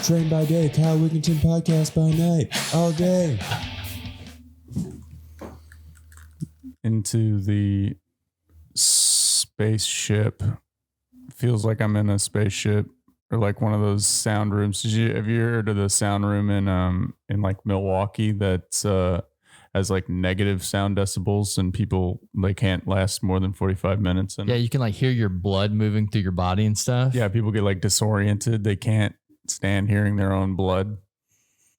Train by day, Kyle Wigginton podcast by night, all day. Into the spaceship. Feels like I'm in a spaceship or like one of those sound rooms. Have you heard of the sound room in like Milwaukee that's has like negative sound decibels and people they can't last more than 45 minutes? And yeah, you can like hear your blood moving through your body and stuff. yeah, people get like disoriented. They can't stand hearing their own blood.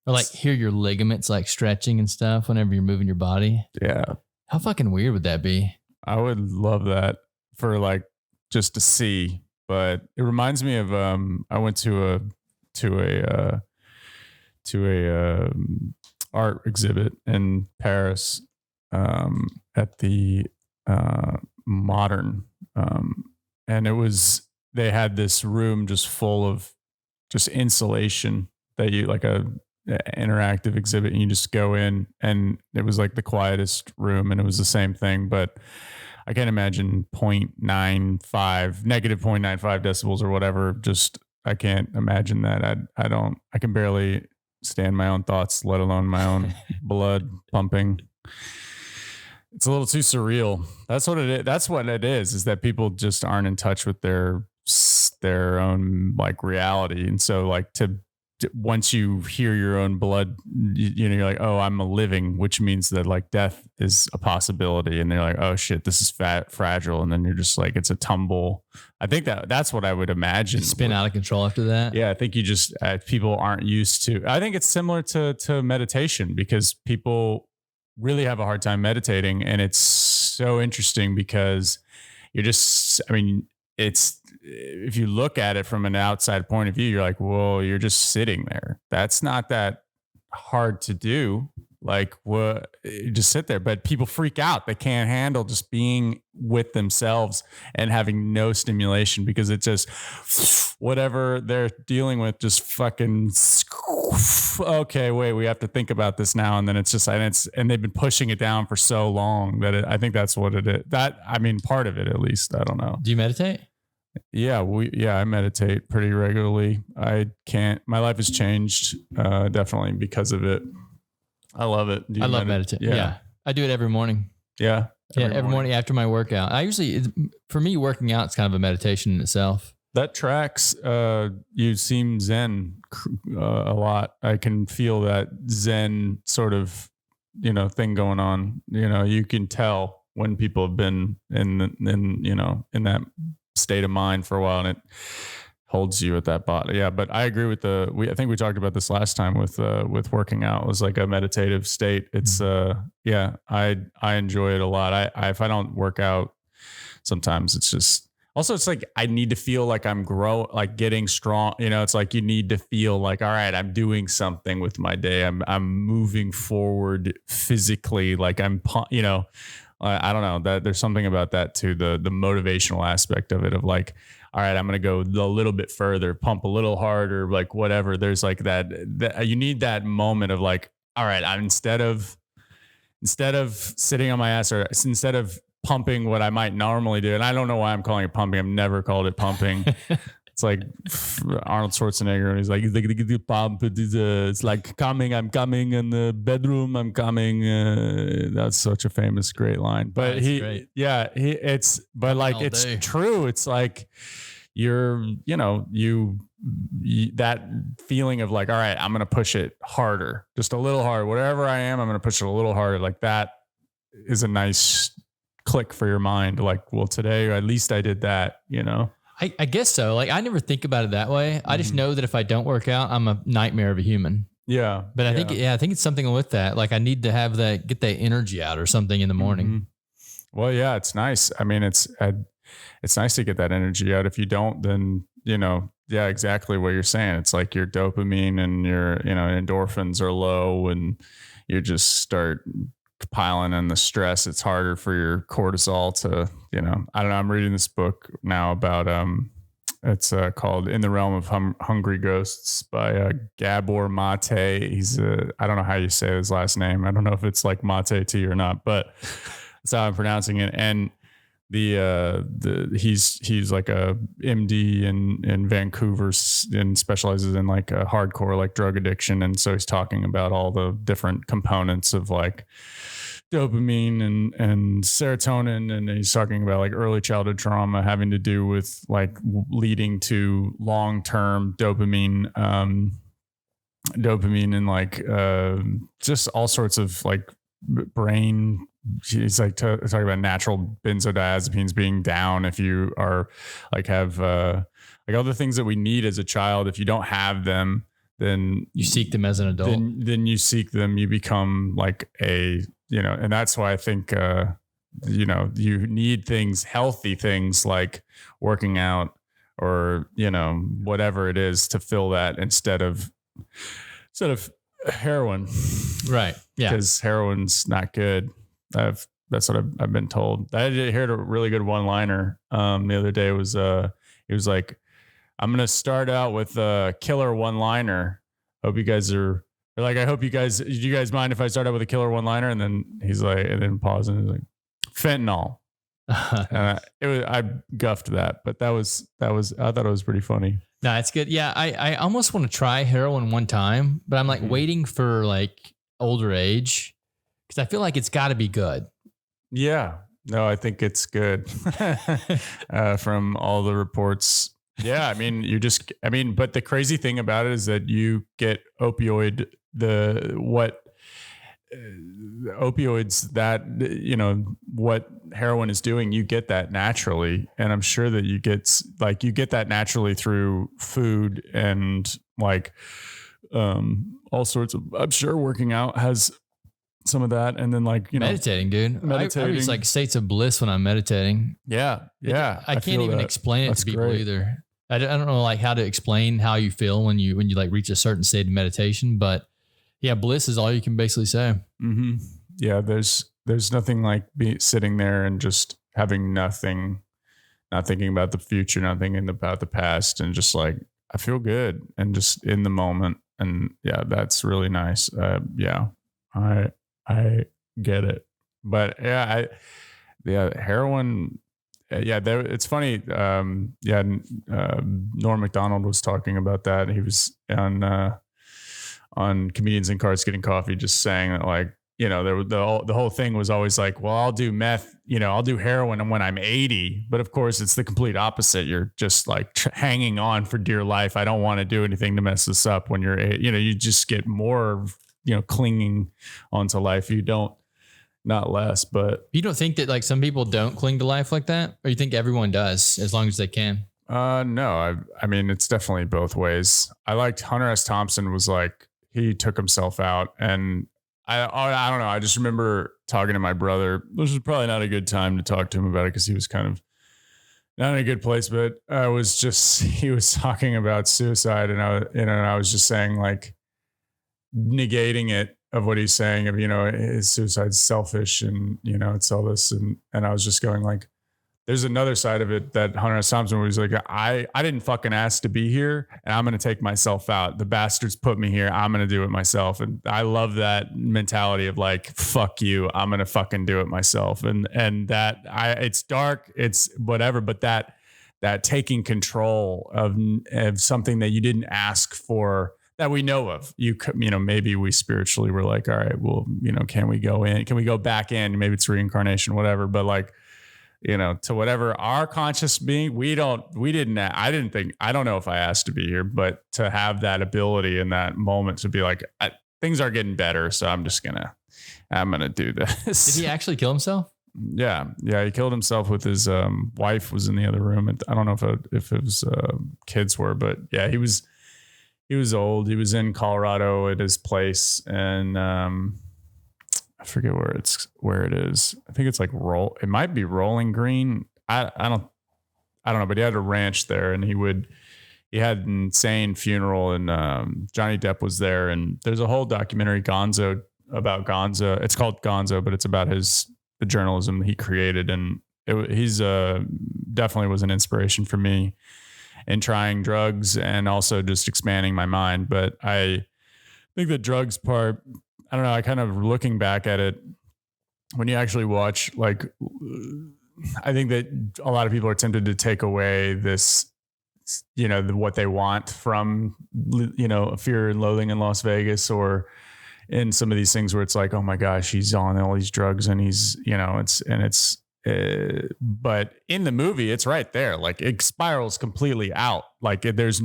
Or like hear your ligaments like stretching and stuff whenever you're moving your body. Yeah. How fucking weird would that be? I would love that for like just to see, but it reminds me of I went to a art exhibit in Paris at the Modern, and they had this room just full of just insulation that you like a interactive exhibit, and you just go in, and it was like the quietest room, and it was the same thing, but I can't imagine negative 0.95 decibels or whatever. Just, I can't imagine that. I can barely stand my own thoughts, let alone my own blood pumping. It's a little too surreal. That's what it is. That's what it is that people just aren't in touch with their own like reality. And so like once you hear your own blood, you know, you're like, oh, I'm a living, which means that like death is a possibility. And they're like, oh shit, this is fragile. And then you're just like, it's a tumble. I think that's what I would imagine. You spin out of control after that. Yeah. I think you just, people aren't used to, I think it's similar to meditation because people really have a hard time meditating. And it's so interesting because you're just, I mean, if you look at it from an outside point of view, you're like, whoa, you're just sitting there. That's not that hard to do. Like, what? You just sit there. But people freak out. They can't handle just being with themselves and having no stimulation because it just, whatever they're dealing with, just fucking, okay, wait, we have to think about this now. And then it's just, and they've been pushing it down for so long that I think that's what it is. Part of it at least. I don't know. Do you meditate? Yeah, I meditate pretty regularly. My life has changed definitely because of it. I love it. I love meditating. Yeah. I do it every morning. Yeah. Every morning after my workout. For me, working out is kind of a meditation in itself. That tracks. You seem Zen a lot. I can feel that Zen sort of, thing going on. You can tell when people have been in that state of mind for a while, and it holds you at that body. Yeah, but I agree with I think we talked about this last time with working out. It was like a meditative state. It's I enjoy it a lot. If I don't work out, sometimes it's just also it's like I need to feel like I'm getting strong. It's like you need to feel like, all right, I'm doing something with my day. I'm moving forward physically. Like I don't know, that there's something about that too. The motivational aspect of it, of like, all right, I'm going to go a little bit further, pump a little harder, like whatever. There's like that you need that moment of like, all right, I'm instead of sitting on my ass, or instead of pumping what I might normally do. And I don't know why I'm calling it pumping. I've never called it pumping. It's like Arnold Schwarzenegger, and he's like, it's like coming, I'm coming in the bedroom, I'm coming. That's such a famous, great line. But it's true. It's like that feeling of like, all right, I'm going to push it harder, just a little harder, whatever I am, I'm going to push it a little harder. Like that is a nice click for your mind. Like, well, today, at least I did that, I guess so. Like I never think about it that way. I just know that if I don't work out, I'm a nightmare of a human. Yeah. But I think it's something with that. Like I need to have get that energy out or something in the morning. Mm-hmm. Well, yeah, it's nice. I mean, it's nice to get that energy out. If you don't, then, exactly what you're saying. It's like your dopamine and your, endorphins are low, and you just start piling in the stress. It's harder for your cortisol to, I don't know. I'm reading this book now about, it's called In the Realm of Hungry Ghosts by Gabor Mate. He's I don't know how you say his last name. I don't know if it's like Mate tea or not, but that's how I'm pronouncing it. And he's like a MD in Vancouver and specializes in like a hardcore like drug addiction. And so he's talking about all the different components of like dopamine and serotonin. And he's talking about like early childhood trauma having to do with like leading to long-term dopamine and like just all sorts of like brain. He's like talking about natural benzodiazepines being down if you are like have like all the things that we need as a child. If you don't have them, then you seek them as an adult. Then you seek them. You become like and that's why I think you need things, healthy things like working out or whatever it is to fill that instead of heroin. Right. Yeah. Because heroin's not good. That's what I've been told. I heard a really good one-liner the other day. Was he was like, "I'm gonna start out with a killer one-liner. Hope you guys are like. I hope you guys. Do you guys mind if I start out with a killer one-liner?" And then he's like, and then pause and he's like, "Fentanyl." And I guffed that, but that was I thought it was pretty funny. No, it's good. Yeah, I almost want to try heroin one time, but I'm like waiting for like older age. Because I feel like it's got to be good. Yeah. No, I think it's good from all the reports. Yeah. I mean, but the crazy thing about it is that you get opioids that, what heroin is doing, you get that naturally. And I'm sure that you get that naturally through food and like all sorts of, I'm sure working out has some of that. And then like, meditating, dude. I reach like states of bliss when I'm meditating. Yeah. Yeah. I can't even explain it to people either. I don't know like how to explain how you feel when you like reach a certain state of meditation, but yeah, bliss is all you can basically say. Mm-hmm. Yeah. There's nothing like sitting there and just having nothing, not thinking about the future, not thinking about the past, and just like, I feel good and just in the moment. And yeah, that's really nice. Yeah. I get it, but heroin. Yeah, it's funny. Norm Macdonald was talking about that. He was on Comedians in Cars Getting Coffee, just saying that like, the whole thing was always like, well, I'll do meth, I'll do heroin when I'm 80. But of course it's the complete opposite. You're just like hanging on for dear life. I don't want to do anything to mess this up when you're, you just get more, clinging onto life. You don't, not less, but you don't think that like some people don't cling to life like that, or you think everyone does as long as they can? No, I mean, it's definitely both ways. I liked Hunter S. Thompson was like, he took himself out, and I don't know. I just remember talking to my brother. This was probably not a good time to talk to him about it because he was kind of not in a good place, but he was talking about suicide, and I was just saying like, negating it of what he's saying of, his suicide's selfish and, it's all this. And I was just going like, there's another side of it that Hunter S. Thompson was like, I didn't fucking ask to be here and I'm going to take myself out. The bastards put me here. I'm going to do it myself. And I love that mentality of like, fuck you. I'm going to fucking do it myself. And that it's dark, it's whatever, but that taking control of something that you didn't ask for, that we know of, maybe we spiritually were like, all right, well, can we go in? Can we go back in? Maybe it's reincarnation, whatever. But like, to whatever our conscious being, I don't know if I asked to be here, but to have that ability in that moment to be like, things are getting better. So I'm going to do this. Did he actually kill himself? Yeah. He killed himself with his wife was in the other room. And I don't know if it was kids were, but yeah, he was old. He was in Colorado at his place, and I forget where it is. I think it's like it might be Rolling Green. I don't know, but he had a ranch there, and he had an insane funeral, and Johnny Depp was there, and there's a whole documentary about Gonzo. It's called Gonzo, but it's about the journalism that he created, and he's definitely was an inspiration for me in trying drugs and also just expanding my mind. But I think the drugs part, I don't know, I kind of looking back at it, when you actually watch like I think that a lot of people are tempted to take away this, what they want from, Fear and Loathing in Las Vegas, or in some of these things where it's like, oh my gosh, he's on all these drugs and he's, but in the movie, it's right there. Like it spirals completely out. Like there's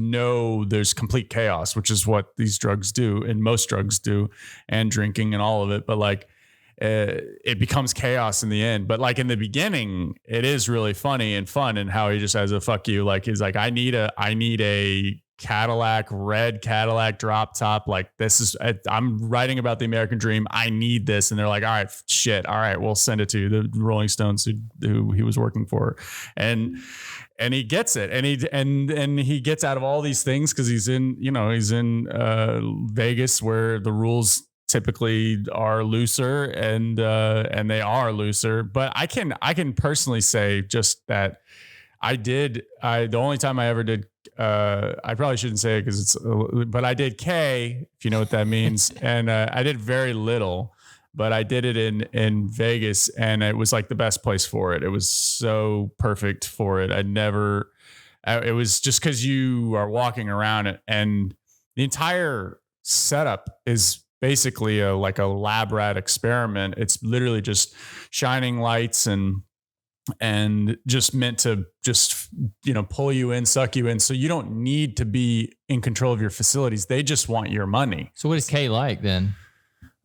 complete chaos, which is what these drugs do, and most drugs do, and drinking and all of it. But like, it becomes chaos in the end. But like in the beginning, it is really funny and fun, and how he just has a fuck you. Like he's like, I need a red Cadillac drop top. Like I'm writing about the American dream. I need this. And they're like, all right, shit. All right, we'll send it to you. The Rolling Stones who he was working for. And he gets it. And he gets out of all these things because he's in Vegas, where the rules typically are looser, and they are looser. But I can personally say just that the only time I ever did, I probably shouldn't say it but I did K, if you know what that means. And I did very little, but I did it in Vegas, and it was like the best place for it. It was so perfect for it. It was just because you are walking around it, and the entire setup is basically like a lab rat experiment. It's literally just shining lights and just meant to just, pull you in, suck you in. So you don't need to be in control of your facilities. They just want your money. So what is K like then?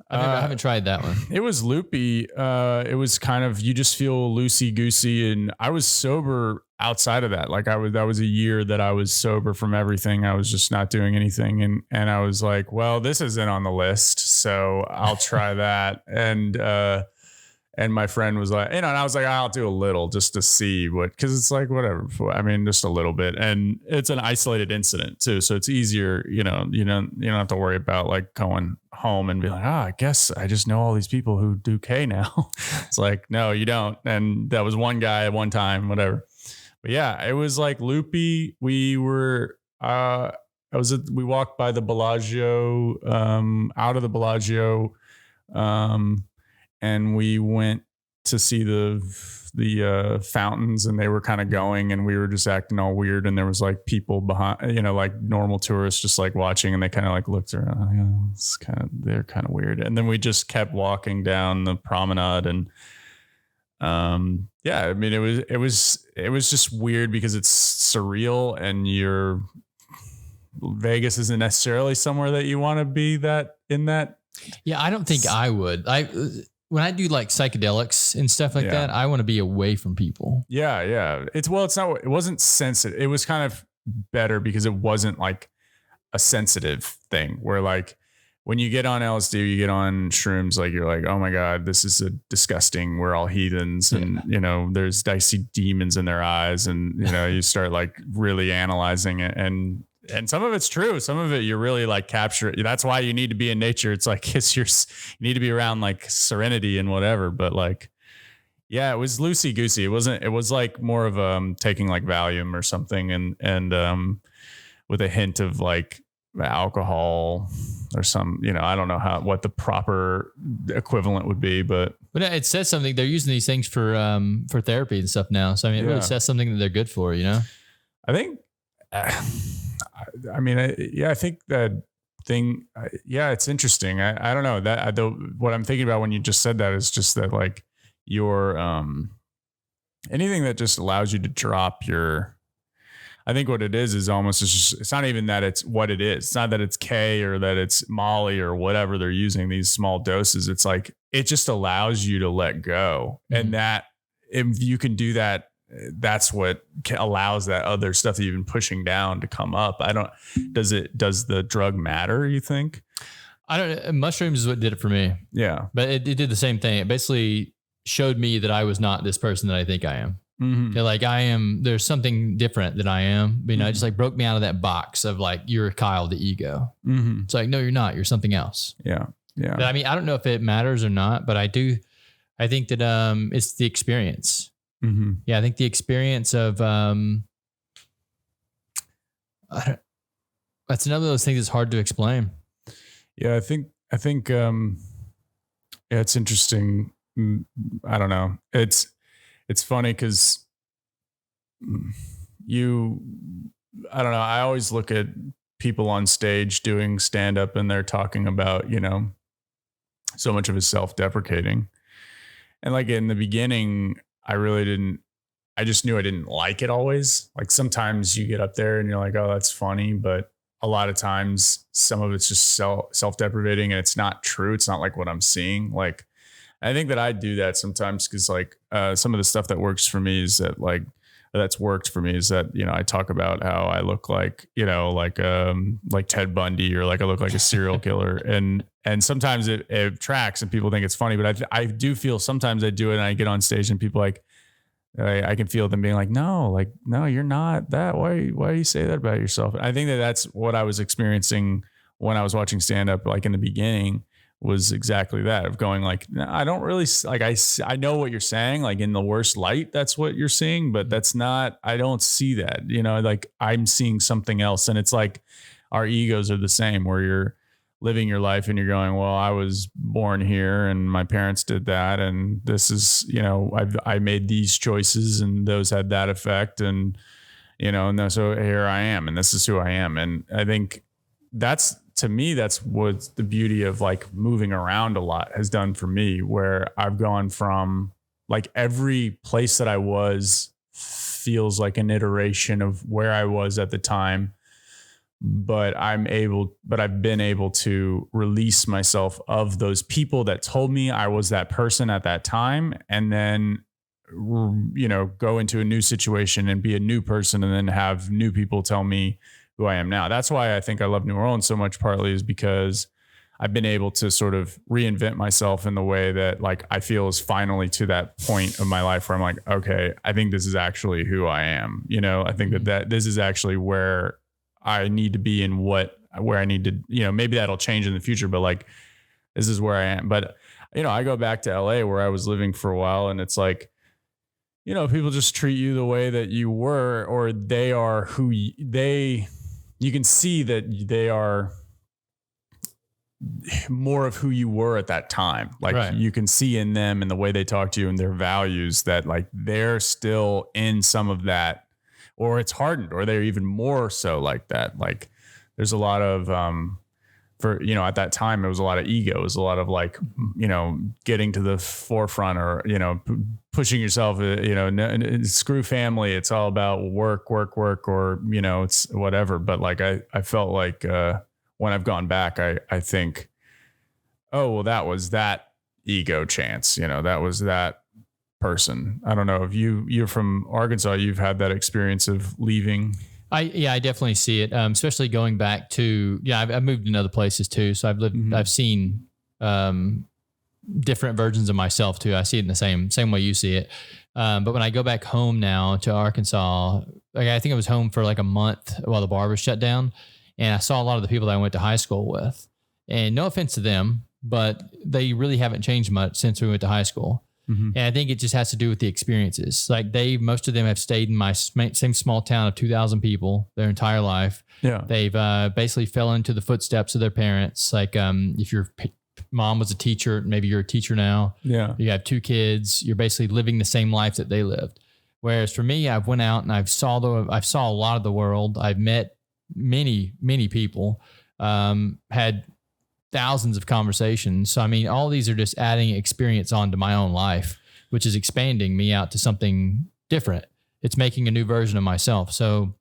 I haven't tried that one. It was loopy. It was kind of, you just feel loosey goosey, and I was sober outside of that. Like that was a year that I was sober from everything. I was just not doing anything. And I was like, well, this isn't on the list, so I'll try that. And my friend was like, and I was like, I'll do a little just to see because it's like, whatever. I mean, just a little bit. And it's an isolated incident too. So it's easier, you don't have to worry about like going home and be like, I guess I just know all these people who do K now. It's like, no, you don't. And that was one guy at one time, whatever. But yeah, it was like loopy. We were, we walked by the Bellagio, out of the Bellagio, and we went to see the fountains, and they were kind of going, and we were just acting all weird. And there was like people behind, like normal tourists just like watching, and they kind of like looked around. They're kind of weird. And then we just kept walking down the promenade, and yeah, I mean, it was just weird because it's surreal, and Vegas isn't necessarily somewhere that you want to be in that. Yeah, I don't think I would. When I do like psychedelics and stuff like that, I want to be away from people. Yeah. It wasn't sensitive. It was kind of better because it wasn't like a sensitive thing where like when you get on LSD, you get on shrooms, like you're like, oh my God, this is disgusting. We're all heathens. And, there's dicey demons in their eyes. And, you start like really analyzing it. And some of it's true. Some of it, you're really like capture. That's why you need to be in nature. It's like, you need to be around like serenity and whatever. But like, yeah, it was loosey goosey. It was like more of taking like Valium or something and with a hint of like alcohol or some, I don't know what the proper equivalent would be, but it says something. They're using these things for therapy and stuff now. So I mean, it really says something that they're good for, I think, I think that thing, it's interesting. I don't know what I'm thinking about when you just said that is just that like your, anything that just allows you to drop I think what it is almost it's not even that it's what it is. It's not that it's K or that it's Molly or whatever they're using, these small doses. It's like, it just allows you to let go. Mm-hmm. And that if you can do that, that's what allows that other stuff that you've been pushing down to come up. Does the drug matter, you think? I don't. Mushrooms is what did it for me. Yeah. But it did the same thing. It basically showed me that I was not this person that I think I am. Mm-hmm. Like there's something different that I am. It just like broke me out of that box of like, you're Kyle, the ego. Mm-hmm. It's like, no, you're not. You're something else. Yeah. Yeah. But I mean, I don't know if it matters or not, but I think that it's the experience. Mm-hmm. Yeah, I think the experience of that's another of those things that's hard to explain. Yeah, I think it's interesting. I don't know. It's it's funny because I don't know. I always look at people on stage doing stand up and they're talking about, so much of it self-deprecating. And like in the beginning, I just knew I didn't like it always. Like sometimes you get up there and you're like, oh, that's funny. But a lot of times some of it's just self-deprecating and it's not true. It's not like what I'm seeing. Like, I think that I do that sometimes because like some of the stuff that works for me is that that's worked for me is that, I talk about how I look like, like Ted Bundy or like I look like a serial killer. And sometimes it tracks and people think it's funny, but I do feel sometimes I do it and I get on stage and people like, I can feel them being like, no, you're not that. Why do you say that about yourself? And I think that that's what I was experiencing when I was watching stand up, like in the beginning, was exactly that, of going like, I don't really like, I know what you're saying, like in the worst light, that's what you're seeing, but that's not, I don't see that, like I'm seeing something else. And it's like our egos are the same, where you're living your life and you're going, well, I was born here and my parents did that. And this is, I made these choices and those had that effect. And, so here I am and this is who I am. And I think to me, that's what the beauty of like moving around a lot has done for me, where I've gone from like every place that I was feels like an iteration of where I was at the time. But I've been able to release myself of those people that told me I was that person at that time. And then, go into a new situation and be a new person and then have new people tell me who I am now. That's why I think I love New Orleans so much, partly is because I've been able to sort of reinvent myself in the way that like I feel is finally to that point of my life where I'm like, okay, I think this is actually who I am. I think that this is actually where I need to be and where I need to, maybe that'll change in the future, but like, this is where I am. But, I go back to LA where I was living for a while and it's like, people just treat you the way that you were, or they are who you can see that they are more of who you were at that time. Like right. You can see in them and the way they talk to you and their values that like they're still in some of that, or it's hardened, or they're even more so like that. Like there's a lot of, at that time, it was a lot of ego. It was a lot of like, getting to the forefront or, pushing yourself, screw family. It's all about work, or, it's whatever. But like, I felt like, when I've gone back, I think, oh, well, that was that ego chance, that was that person. I don't know if you're from Arkansas, you've had that experience of leaving. I definitely see it. Especially going back to, I've moved in other places too. So I've lived, I've seen, different versions of myself too. I see it in the same way you see it. But when I go back home now to Arkansas, like I think I was home for like a month while the bar was shut down. And I saw a lot of the people that I went to high school with, and no offense to them, but they really haven't changed much since we went to high school. Mm-hmm. And I think it just has to do with the experiences. Like most of them have stayed in my same small town of 2,000 people their entire life. Yeah. They've basically fell into the footsteps of their parents. Like if your mom was a teacher, maybe you're a teacher now. Yeah. You have 2 kids. You're basically living the same life that they lived. Whereas for me, I've went out and I saw a lot of the world. I've met many people, had thousands of conversations. So, I mean, all these are just adding experience onto my own life, which is expanding me out to something different. It's making a new version of myself. So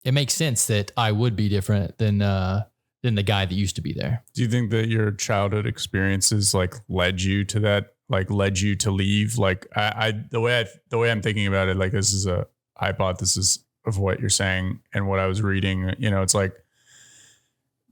it makes sense that I would be different than the guy that used to be there. Do you think that your childhood experiences like led you to that, like led you to leave? Like the way I'm thinking about it, like this is a hypothesis of what you're saying and what I was reading, it's like,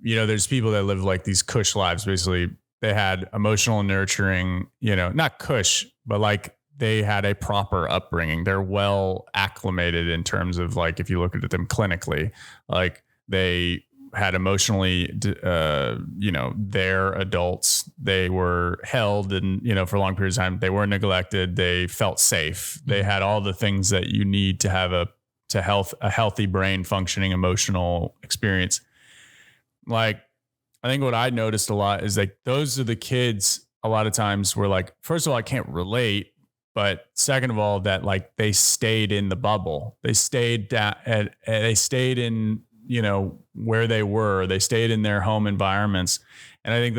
there's people that live like these cush lives. Basically, they had emotional nurturing, not cush, but like they had a proper upbringing. They're well acclimated in terms of like, if you look at them clinically, like they had emotionally, they're adults. They were held and, for long periods of time, they weren't neglected. They felt safe. They had all the things that you need to have a healthy brain functioning emotional experience. Like, I think what I noticed a lot is like, those are the kids a lot of times were like, first of all, I can't relate But second of all, that like they stayed in the bubble. They stayed they stayed in, where they were. They stayed in their home environments. And I think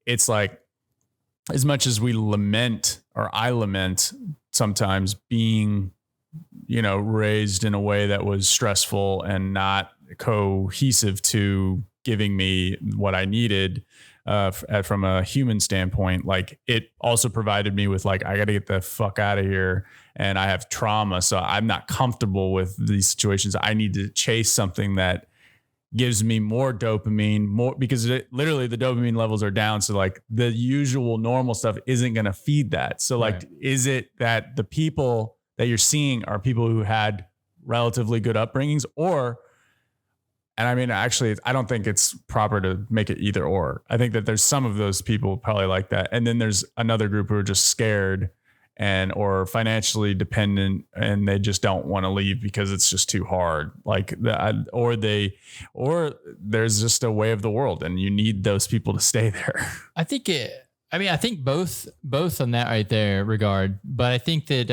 it's like, as much as we lament, or I lament sometimes being, raised in a way that was stressful and not cohesive to giving me what I needed, from a human standpoint, like it also provided me with like, I got to get the fuck out of here. And I have trauma. So I'm not comfortable with these situations. I need to chase something that gives me more dopamine, because literally the dopamine levels are down. So like the usual normal stuff isn't going to feed that. So like, is it that the people that you're seeing are people who had relatively good upbringings, and I mean, actually, I don't think it's proper to make it either or. I think that there's some of those people probably like that. And then there's another group who are just scared or financially dependent, and they just don't want to leave because it's just too hard. Like or there's just a way of the world, and you need those people to stay there. I think both on that right there regard, but I think that,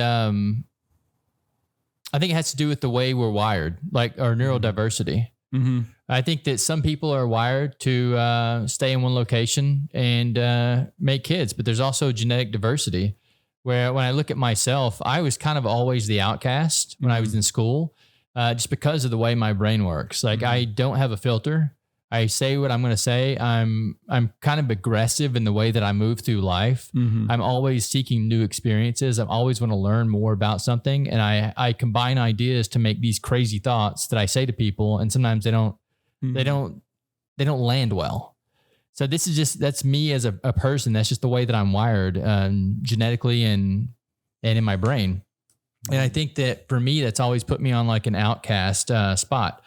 I think it has to do with the way we're wired, like our neurodiversity. Mm-hmm. I think that some people are wired to stay in one location and make kids, but there's also genetic diversity where when I look at myself, I was kind of always the outcast when I was in school, just because of the way my brain works. Like I don't have a filter. I say what I'm going to say. I'm kind of aggressive in the way that I move through life. Mm-hmm. I'm always seeking new experiences. I always want to learn more about something. And I combine ideas to make these crazy thoughts that I say to people. And sometimes they don't land well. So that's me as a person. That's just the way that I'm wired, genetically and in my brain. And I think that for me, that's always put me on like an outcast spot,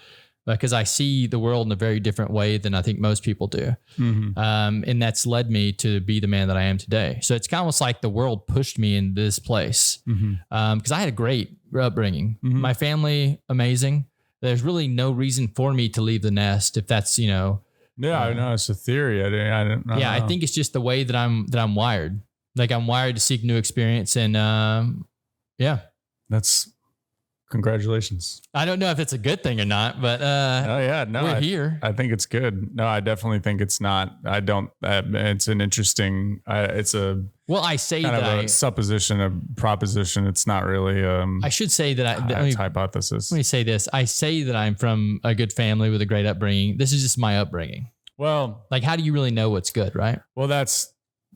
because I see the world in a very different way than I think most people do. Mm-hmm. And that's led me to be the man that I am today. So it's kind of almost like the world pushed me in this place, because I had a great upbringing. Mm-hmm. My family, amazing. There's really no reason for me to leave the nest if that's, Yeah, I know it's a theory. I don't know. I think it's just the way that I'm wired. Like I'm wired to seek new experience, and that's congratulations. I don't know if it's a good thing or not, but we're here. I think it's good. No, I definitely think it's not. I don't. It's an interesting. It's a. Well, I say kind that of a supposition, a proposition. It's not really. I should say that it's hypothesis. Let me say this. I say that I'm from a good family with a great upbringing. This is just my upbringing. Well, like, how do you really know what's good, right? Well,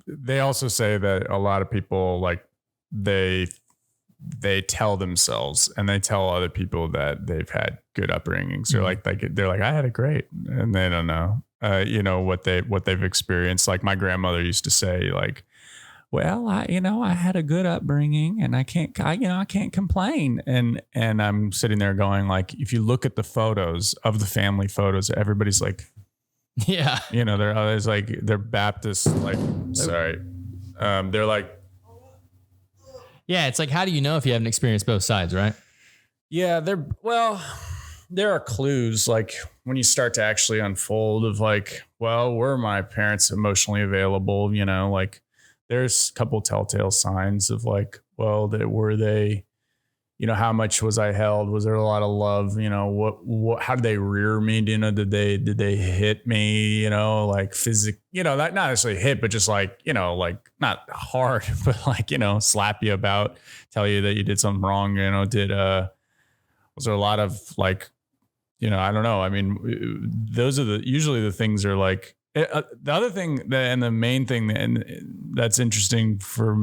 they also say that a lot of people, like, they tell themselves and they tell other people that they've had good upbringings. Mm-hmm. They're like, I had it great. And they don't know, what they've experienced. Like my grandmother used to say, like, well, I had a good upbringing and I can't complain. And I'm sitting there going, like, if you look at the photos of the family photos, everybody's like, yeah, they're always like, they're Baptist, like, sorry. They're like, yeah, it's like, how do you know if you haven't experienced both sides, right? Yeah, there are clues, like when you start to actually unfold of like, well, were my parents emotionally available? Like there's a couple telltale signs of like, well, were they, how much was I held? Was there a lot of love? How did they rear me? Did they hit me? Like physical, not necessarily hit, but just like, like not hard, but like, slap you about, tell you that you did something wrong. Was there a lot of like, I don't know. I mean, those are usually the things are like, the other thing and the main thing, and that's interesting for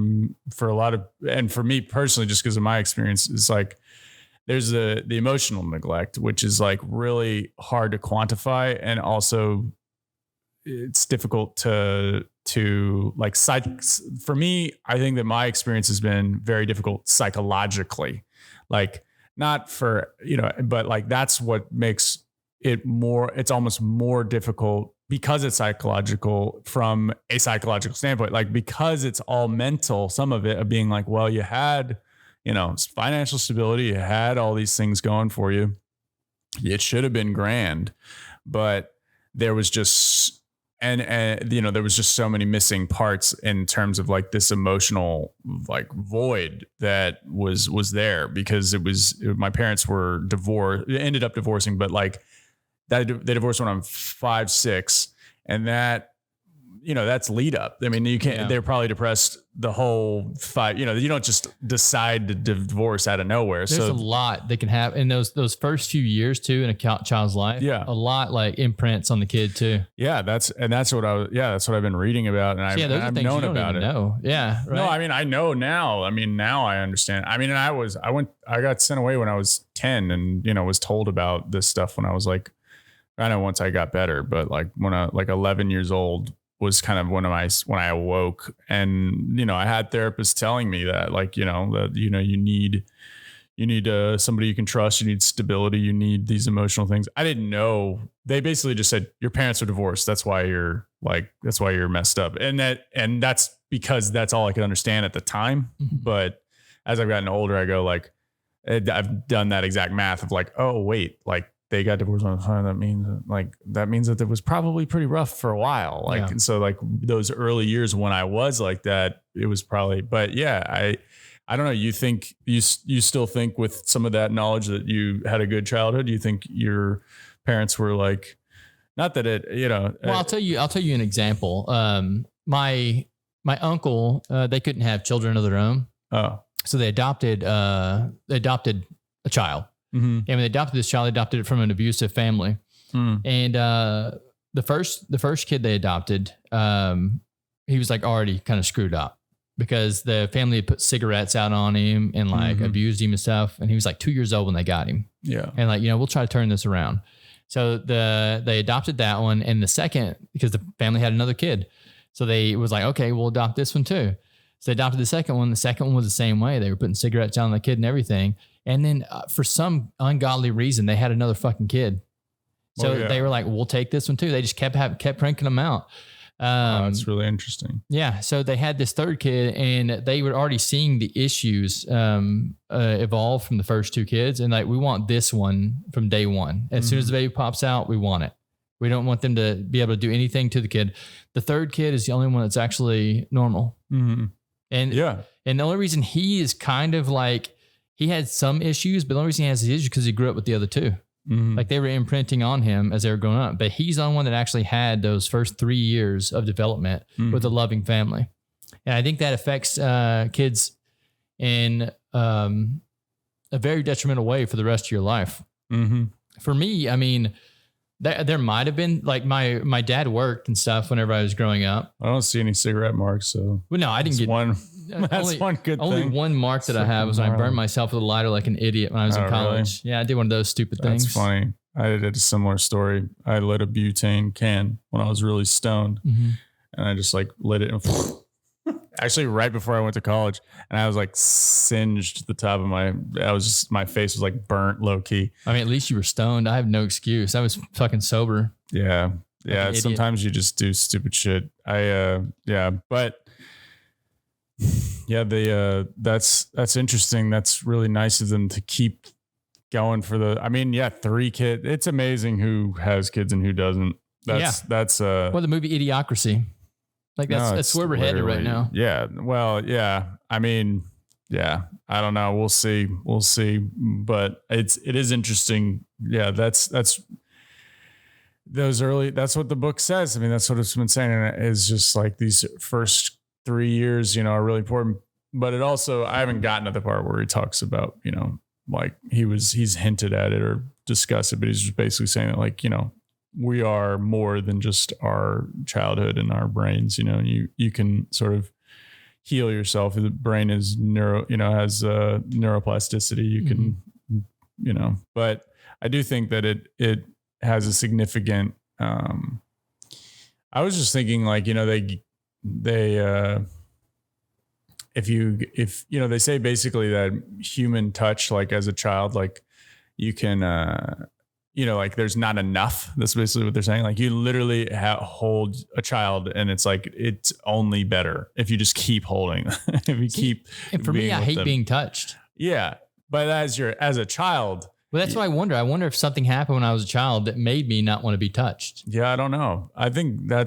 a lot of, and for me personally, just because of my experience, is like there's the emotional neglect, which is like really hard to quantify, and also it's difficult to like for me. I think that my experience has been very difficult psychologically, like not for but like that's what makes it more. It's almost more difficult, because it's psychological from a psychological standpoint, like because it's all mental, some of it of being like, well, you had, financial stability, you had all these things going for you. It should have been grand, but there was just and you know, there was just so many missing parts in terms of like this emotional like void that was there, because my parents were divorced, ended up divorcing, but like that they divorced when I'm 5, 6, and that, you know, that's lead up. I mean, you can't, they're probably depressed the whole 5, you know, you don't just decide to divorce out of nowhere. There's a lot that can happen in those first few years too, in a child's life. Yeah. A lot like imprints on the kid too. Yeah. That's what I've been reading about. And I've known about it. Know. Yeah. Right. No, I mean, I know now. I mean, now I understand. I mean, and I got sent away when I was 10 and, you know, was told about this stuff when I was like, I know once I got better, but like when I like 11 years old, was kind of when I awoke, and, you know, I had therapists telling me that, like, you know, that, you know, you need somebody you can trust, you need stability, you need these emotional things. I didn't know. They basically just said, your parents are divorced. That's why you're messed up. And that's because that's all I could understand at the time. Mm-hmm. But as I've gotten older, I go like, I've done that exact math of like, oh wait, like, they got divorced on the time. That means that it was probably pretty rough for a while. Like, and so like those early years when I was like that, it was probably, but yeah, I don't know. You think you still think with some of that knowledge that you had a good childhood, you think your parents were like, not that it, you know, well, I'll tell you an example. My uncle, they couldn't have children of their own. Oh, so they adopted a child. Mm-hmm. And when they adopted this child, they adopted it from an abusive family. Mm. And the first kid they adopted, he was like already kind of screwed up because the family had put cigarettes out on him and like abused him and stuff. And he was like 2 years old when they got him. Yeah. And like, you know, we'll try to turn this around. So they adopted that one, and the second, because the family had another kid, so they was like, okay, we'll adopt this one too. So they adopted the second one. The second one was the same way. They were putting cigarettes down on the kid and everything. And then for some ungodly reason, they had another fucking kid. So they were like, we'll take this one too. They just kept cranking them out. That's really interesting. Yeah. So they had this third kid, and they were already seeing the issues evolve from the first two kids. And like, we want this one from day one. As soon as the baby pops out, we want it. We don't want them to be able to do anything to the kid. The third kid is the only one that's actually normal. Mm-hmm. And the only reason he is kind of like, he had some issues, but the only reason he has these issues because he grew up with the other two. Mm-hmm. Like they were imprinting on him as they were growing up. But he's the only one that actually had those first 3 years of development with a loving family. And I think that affects kids in a very detrimental way for the rest of your life. Mm-hmm. For me, I mean, there might have been like my dad worked and stuff whenever I was growing up. I don't see any cigarette marks. So well, no, I didn't get one. That's one good thing. Only one mark that I have was when I burned myself with a lighter like an idiot when I was in college. Really? Yeah, I did one of those stupid things. That's funny. I did a similar story. I lit a butane can when I was really stoned, and I just like lit it and actually right before I went to college, and I was like singed the top of my face was like burnt low key. I mean, at least you were stoned. I have no excuse. I was fucking sober. Yeah. Yeah. Sometimes you just do stupid shit. But yeah, that's interesting. That's really nice of them to keep going for 3 kids. It's amazing who has kids and who doesn't. That's the movie Idiocracy. Like that's where we're headed right now. Yeah. Well, yeah. I mean, yeah, I don't know. We'll see. But it is interesting. Yeah. That's those early, that's what the book says. I mean, that's what it's been saying. And it's just like these first 3 years, you know, are really important, but it also, I haven't gotten to the part where he talks about, you know, like he's hinted at it or discussed it, but he's just basically saying that like, you know, we are more than just our childhood and our brains, you know, you can sort of heal yourself. The brain is has neuroplasticity. You can, you know, but I do think that it has a significant, I was just thinking like, you know, they if you know, they say basically that human touch, like as a child, like you can, you know, like there's not enough. That's basically what they're saying. Like you literally hold a child and it's like, it's only better if you just keep holding, if you keep. And for me, I hate being touched. Yeah. But as a child, Well, that's what I wonder. I wonder if something happened when I was a child that made me not want to be touched. Yeah, I don't know. I think I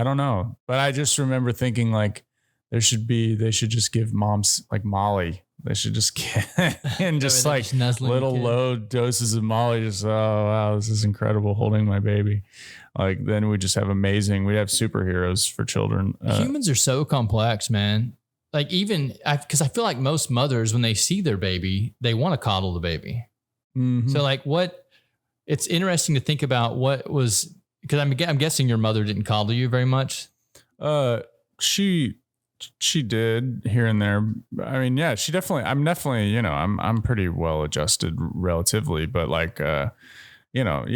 don't know. But I just remember thinking like they should just give moms like Molly. They should just get and just like little low doses of Molly. Just, oh, wow, this is incredible holding my baby. Like then we just have we have superheroes for children. Humans are so complex, man. Like because I feel like most mothers, when they see their baby, they want to coddle the baby. Mm-hmm. So like it's interesting to think about because I'm guessing your mother didn't coddle you very much. She did here and there. I mean, yeah, I'm definitely, I'm pretty well adjusted relatively, but like, yeah,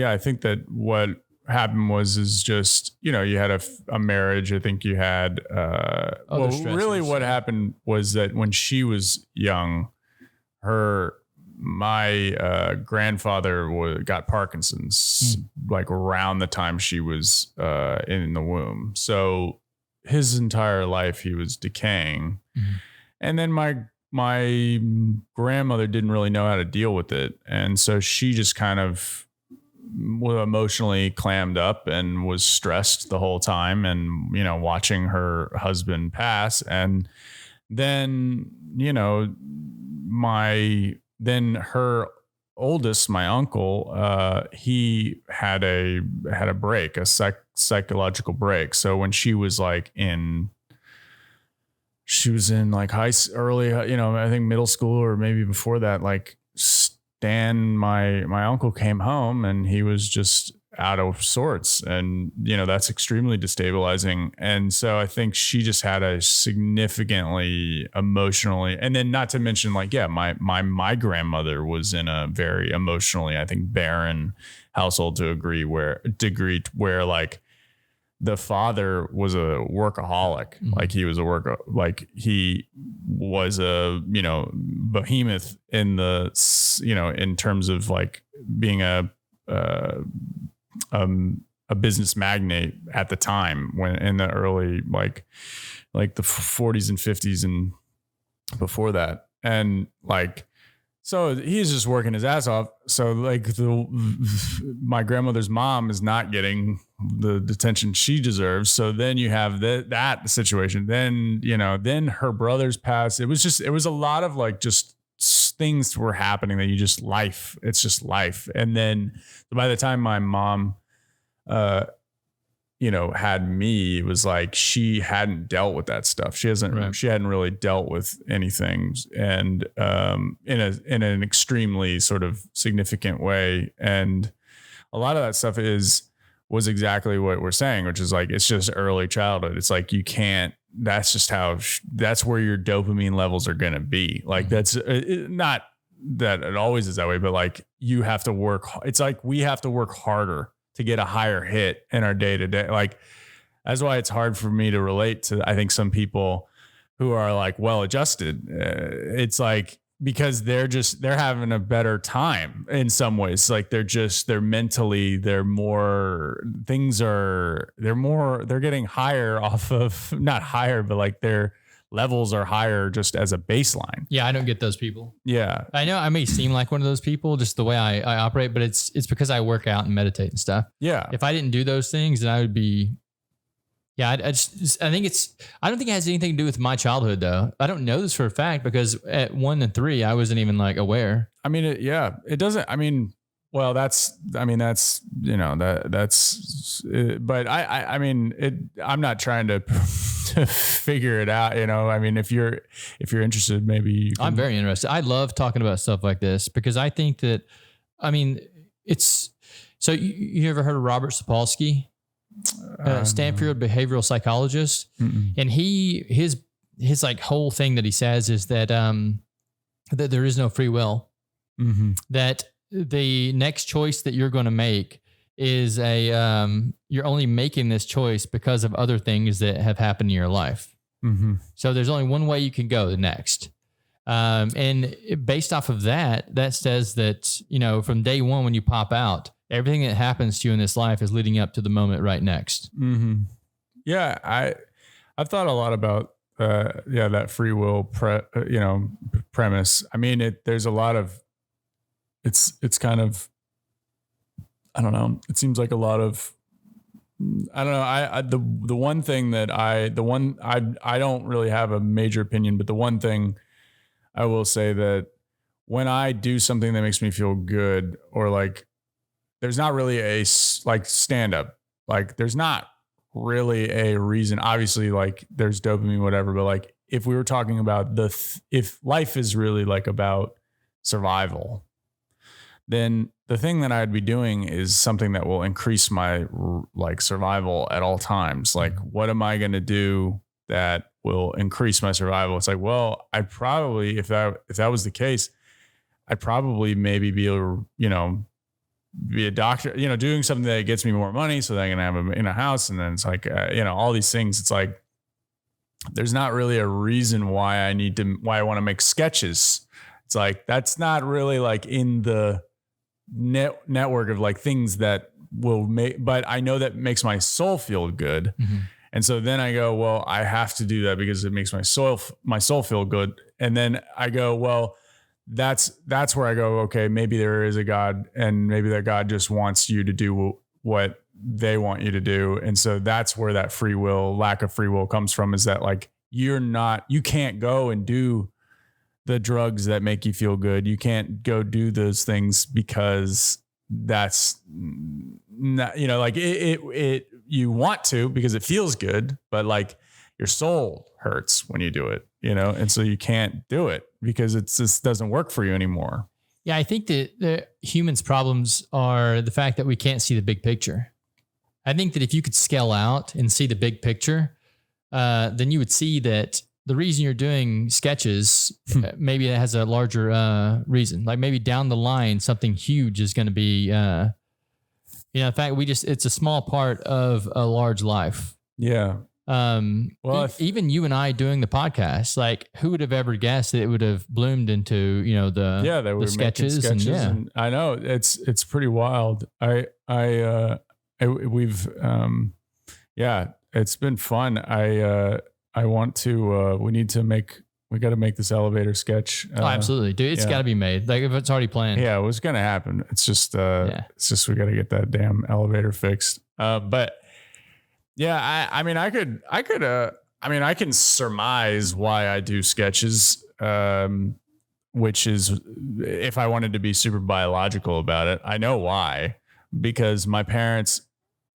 I think that what happened is just, you had a marriage. I think you had, really what happened was that when she was young, my grandfather got Parkinson's like around the time she was in the womb. So his entire life he was decaying. Mm-hmm. And then my grandmother didn't really know how to deal with it. And so she just kind of emotionally clammed up and was stressed the whole time and, watching her husband pass. And then, her oldest, my uncle, he had a break, a psychological break. So when she was like in like early, I think middle school or maybe before that, like Stan, my uncle came home and he was just out of sorts, and that's extremely destabilizing. And so I think she just had a significantly emotionally, and then not to mention like, yeah, my grandmother was in a very emotionally, I think, barren household to a degree where like the father was a workaholic. Mm-hmm. Like he was a behemoth in in terms of like being a business magnate at the time, when in the early like the 40s and 50s and before that. And like, so he's just working his ass off. So like my grandmother's mom is not getting the attention she deserves. So then you have that situation. Then, then her brothers passed. It was a lot of like just things were happening that it's just life. And then by the time my mom, had me, it was like she hadn't dealt with that stuff. She hadn't really dealt with anything, and in an extremely sort of significant way. And a lot of that stuff was exactly what we're saying, which is like, it's just early childhood. It's like, that's just that's where your dopamine levels are going to be. Like, that's not that it always is that way, but like you have to work. It's like, we have to work harder to get a higher hit in our day to day. Like, that's why it's hard for me to relate to, I think, some people who are like well adjusted. It's like, because they're having a better time in some ways. Like they're getting higher off of, not higher, but like their levels are higher just as a baseline. Yeah. I don't get those people. Yeah. I know I may seem like one of those people, just the way I operate, but it's because I work out and meditate and stuff. Yeah. If I didn't do those things, then I would be, I don't think it has anything to do with my childhood though. I don't know this for a fact because at 1 and 3, I wasn't even like aware. I mean, it doesn't, I mean, well, that's, but I'm not trying to figure it out. I mean, if you're interested, maybe you can. I'm very interested. I love talking about stuff like this because I think that, so you ever heard of Robert Sapolsky? Stanford behavioral psychologist. Mm-mm. And his like whole thing that he says is that that there is no free will. Mm-hmm. That the next choice that you're going to make is you're only making this choice because of other things that have happened in your life. Mm-hmm. So there's only one way you can go, the next. And based off of that says that, from day one, when you pop out, everything that happens to you in this life is leading up to the moment right next. Mm-hmm. Yeah. I've thought a lot about, that free will premise. I mean, there's a lot of, it's kind of, I don't know. It seems like a lot of, I don't know. The one thing that I don't really have a major opinion, but the one thing I will say that when I do something that makes me feel good, or like, there's not really like stand up, like there's not really a reason. Obviously, like there's dopamine, whatever, but like if we were talking about if life is really like about survival, then the thing that I'd be doing is something that will increase my like survival at all times. Like, what am I going to do that will increase my survival? It's like, well, I probably, if that was the case, I'd probably maybe be able to, be a doctor, doing something that gets me more money so that I can have in a house. And then it's like, all these things. It's like, there's not really a reason why I want to make sketches. It's like, that's not really like in the network of like things that will make, but I know that makes my soul feel good. Mm-hmm. And so then I go, well, I have to do that because it makes my soul feel good. And then I go, well, that's where I go, okay, maybe there is a God, and maybe that God just wants you to do what they want you to do. And so that's where that lack of free will comes from, is that like, you can't go and do the drugs that make you feel good. You can't go do those things because that's not, like it you want to because it feels good, but like your soul hurts when you do it, and so you can't do it because it just doesn't work for you anymore. Yeah, I think that the humans' problems are the fact that we can't see the big picture. I think that if you could scale out and see the big picture, then you would see that the reason you're doing sketches, maybe it has a larger reason. Like maybe down the line, something huge is going to be, in fact, it's a small part of a large life. Yeah. Well, even you and I doing the podcast, like who would have ever guessed that it would have bloomed into, the sketches and I know it's pretty wild. It's been fun. I want to, we got to make this elevator sketch. Absolutely. Dude, it's got to be made. Like if it's already planned. Yeah, it was going to happen. It's just, we got to get that damn elevator fixed. But yeah, I can surmise why I do sketches, which is if I wanted to be super biological about it, I know why, because my parents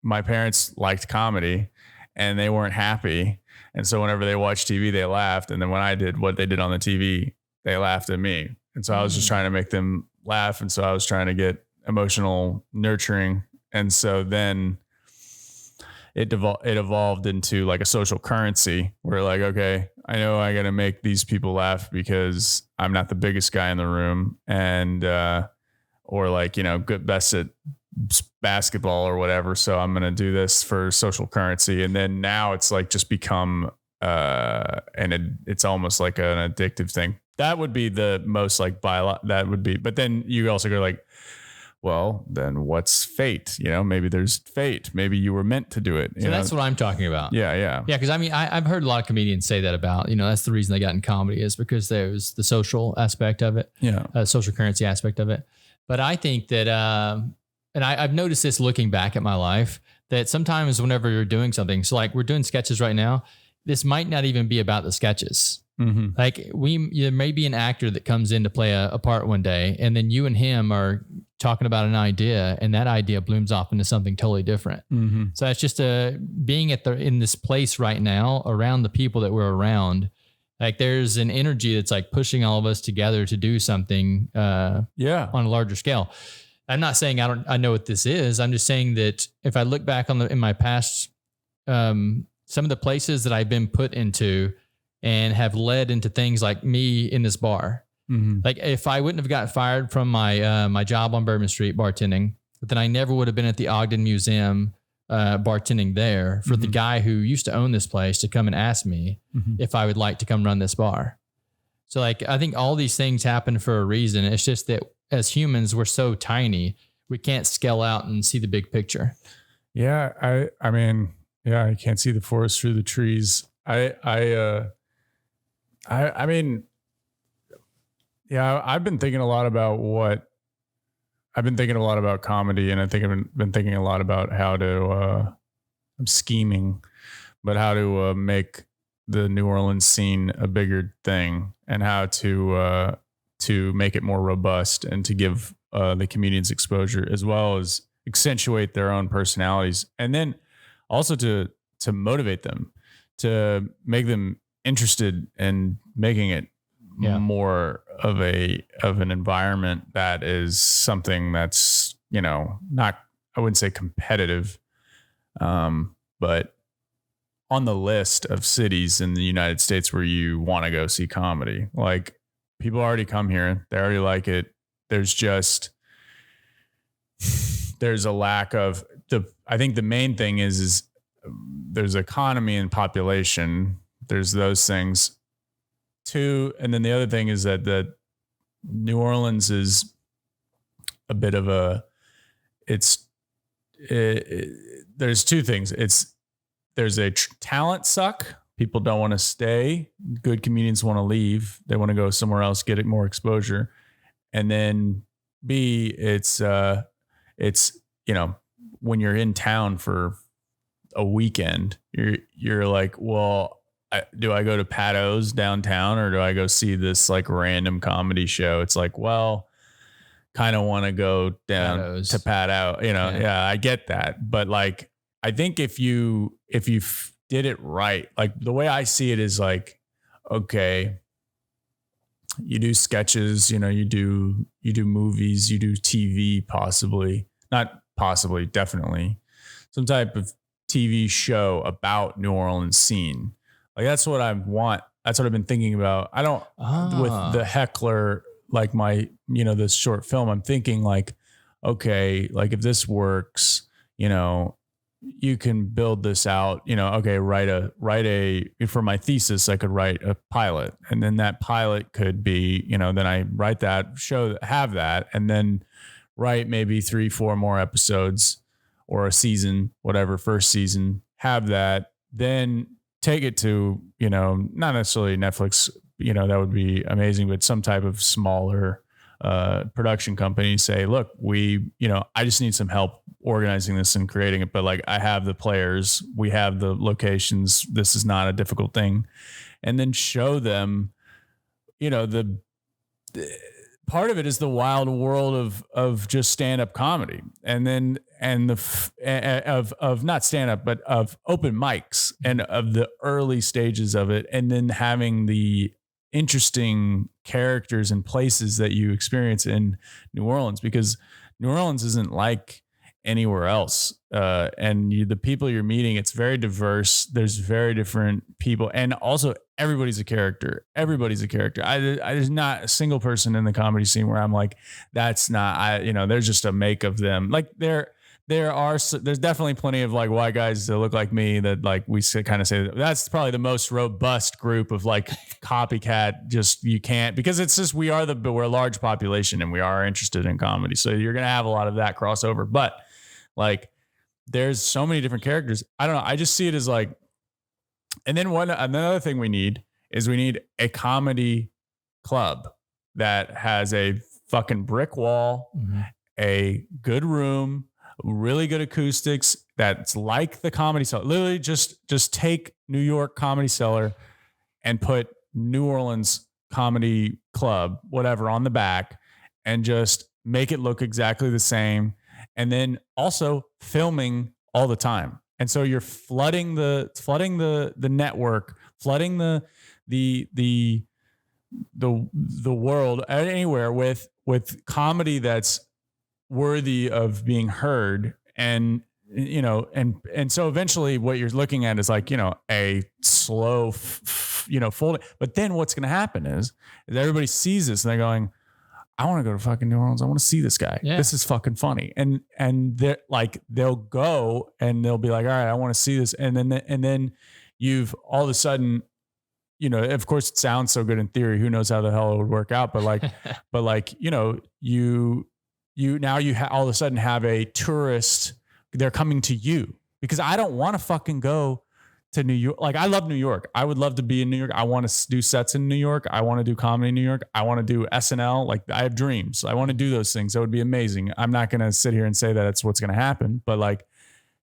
liked comedy and they weren't happy. And so whenever they watched TV, they laughed. And then when I did what they did on the TV, they laughed at me. And so I was just trying to make them laugh. And so I was trying to get emotional nurturing. And so then it evolved into like a social currency where like, okay, I know I got to make these people laugh because I'm not the biggest guy in the room. And, or like, good, best at basketball or whatever. So I'm going to do this for social currency. And then now it's like just become, it's almost like an addictive thing. That would be the most like that wowould be, but then you also go like, well, then what's fate? Maybe there's fate. Maybe you were meant to do it. So that's what I'm talking about. Yeah. Yeah. Yeah. Cause I've heard a lot of comedians say that about, that's the reason they got in comedy is because there's the social aspect of it. Yeah. Social currency aspect of it. But I think that, and I've noticed this looking back at my life, that sometimes whenever you're doing something, so like we're doing sketches right now, this might not even be about the sketches. Mm-hmm. Like there may be an actor that comes in to play a part one day, and then you and him are talking about an idea, and that idea blooms off into something totally different. Mm-hmm. So it's just being in this place right now around the people that we're around. Like there's an energy that's like pushing all of us together to do something on a larger scale. I'm not saying I know what this is. I'm just saying that if I look back in my past, some of the places that I've been put into and have led into things like me in this bar. Mm-hmm. Like if I wouldn't have got fired from my job on Bourbon Street bartending, then I never would have been at the Ogden Museum bartending there for the guy who used to own this place to come and ask me if I would like to come run this bar. So like, I think all these things happen for a reason. It's just that as humans, we're so tiny, we can't scale out and see the big picture. Yeah. I can't see the forest through the trees. I've been thinking a lot about what I've been thinking a lot about comedy, and I think I've been thinking a lot about how to, I'm scheming, but how to make the New Orleans scene a bigger thing, and how to make it more robust, and to give the comedians exposure, as well as accentuate their own personalities, and then also to motivate them, to make them interested in making it more of an environment that is something that's, not, I wouldn't say competitive, but on the list of cities in the United States where you want to go see comedy. Like, people already come here, they already like it. There's a lack of I think the main thing is there's economy and population. There's those things too. And then the other thing is that New Orleans is a bit of there's two things. There's a talent suck. People don't want to stay. Good comedians want to leave. They want to go somewhere else, get it more exposure. And then B, it's when you're in town for a weekend, you're like, well, do I go to Pat O's downtown, or do I go see this like random comedy show? It's like, well, kind of want to go down to Pat O. Yeah, I get that, but like, I think if you did it right, like the way I see it is like, okay, you do sketches, you do movies, you do TV, definitely some type of TV show about New Orleans scene. Like, that's what I want. That's what I've been thinking about. I don't, with the Heckler, like my, this short film, I'm thinking like, okay, like if this works, you can build this out, okay, write a, for my thesis, I could write a pilot, and then that pilot could be, then I write that, have that, and then write maybe 3-4 more episodes or a season, whatever, first season, have that, then take it to, not necessarily Netflix, that would be amazing, but some type of smaller production company, say, look, I just need some help organizing this and creating it, but like, I have the players, we have the locations, this is not a difficult thing. And then show them, the part of it is the wild world of just stand-up comedy. And then, of not stand-up, but of open mics, and of the early stages of it. And then having the interesting characters and places that you experience in New Orleans, because New Orleans isn't like anywhere else. And the people you're meeting, it's very diverse. There's very different people. And also everybody's a character. There's not a single person in the comedy scene where I'm like, that's not, there's just a make of them. Like there's definitely plenty of like white guys that look like me that like we kind of say that's probably the most robust group of like copycat. Just, you can't, because it's just, we're a large population and we are interested in comedy. So you're going to have a lot of that crossover, but like there's so many different characters. I don't know. I just see it as like, and then another thing we need a comedy club that has a fucking brick wall, a good room, really good acoustics, that's like the Comedy Cellar. Literally just take New York Comedy Cellar and put New Orleans Comedy Club, whatever, on the back, and just make it look exactly the same. And then also filming all the time. And so you're flooding the network, flooding the world anywhere with comedy that's worthy of being heard. And so eventually what you're looking at is like, a slow folding. But then what's going to happen is everybody sees this and they're going, I want to go to fucking New Orleans. I want to see this guy. Yeah. This is fucking funny. And they're like, they'll go and they'll be like, all right, I want to see this. And then you've all of a sudden, of course it sounds so good in theory. Who knows how the hell it would work out? But like, you all of a sudden have a tourist. They're coming to you, because I don't want to fucking go to New York. Like I love New York. I would love to be in New York. I want to do sets in New York. I want to do comedy in New York. I want to do SNL. Like I have dreams. I want to do those things. That would be amazing. I'm not going to sit here and say that it's what's going to happen, but like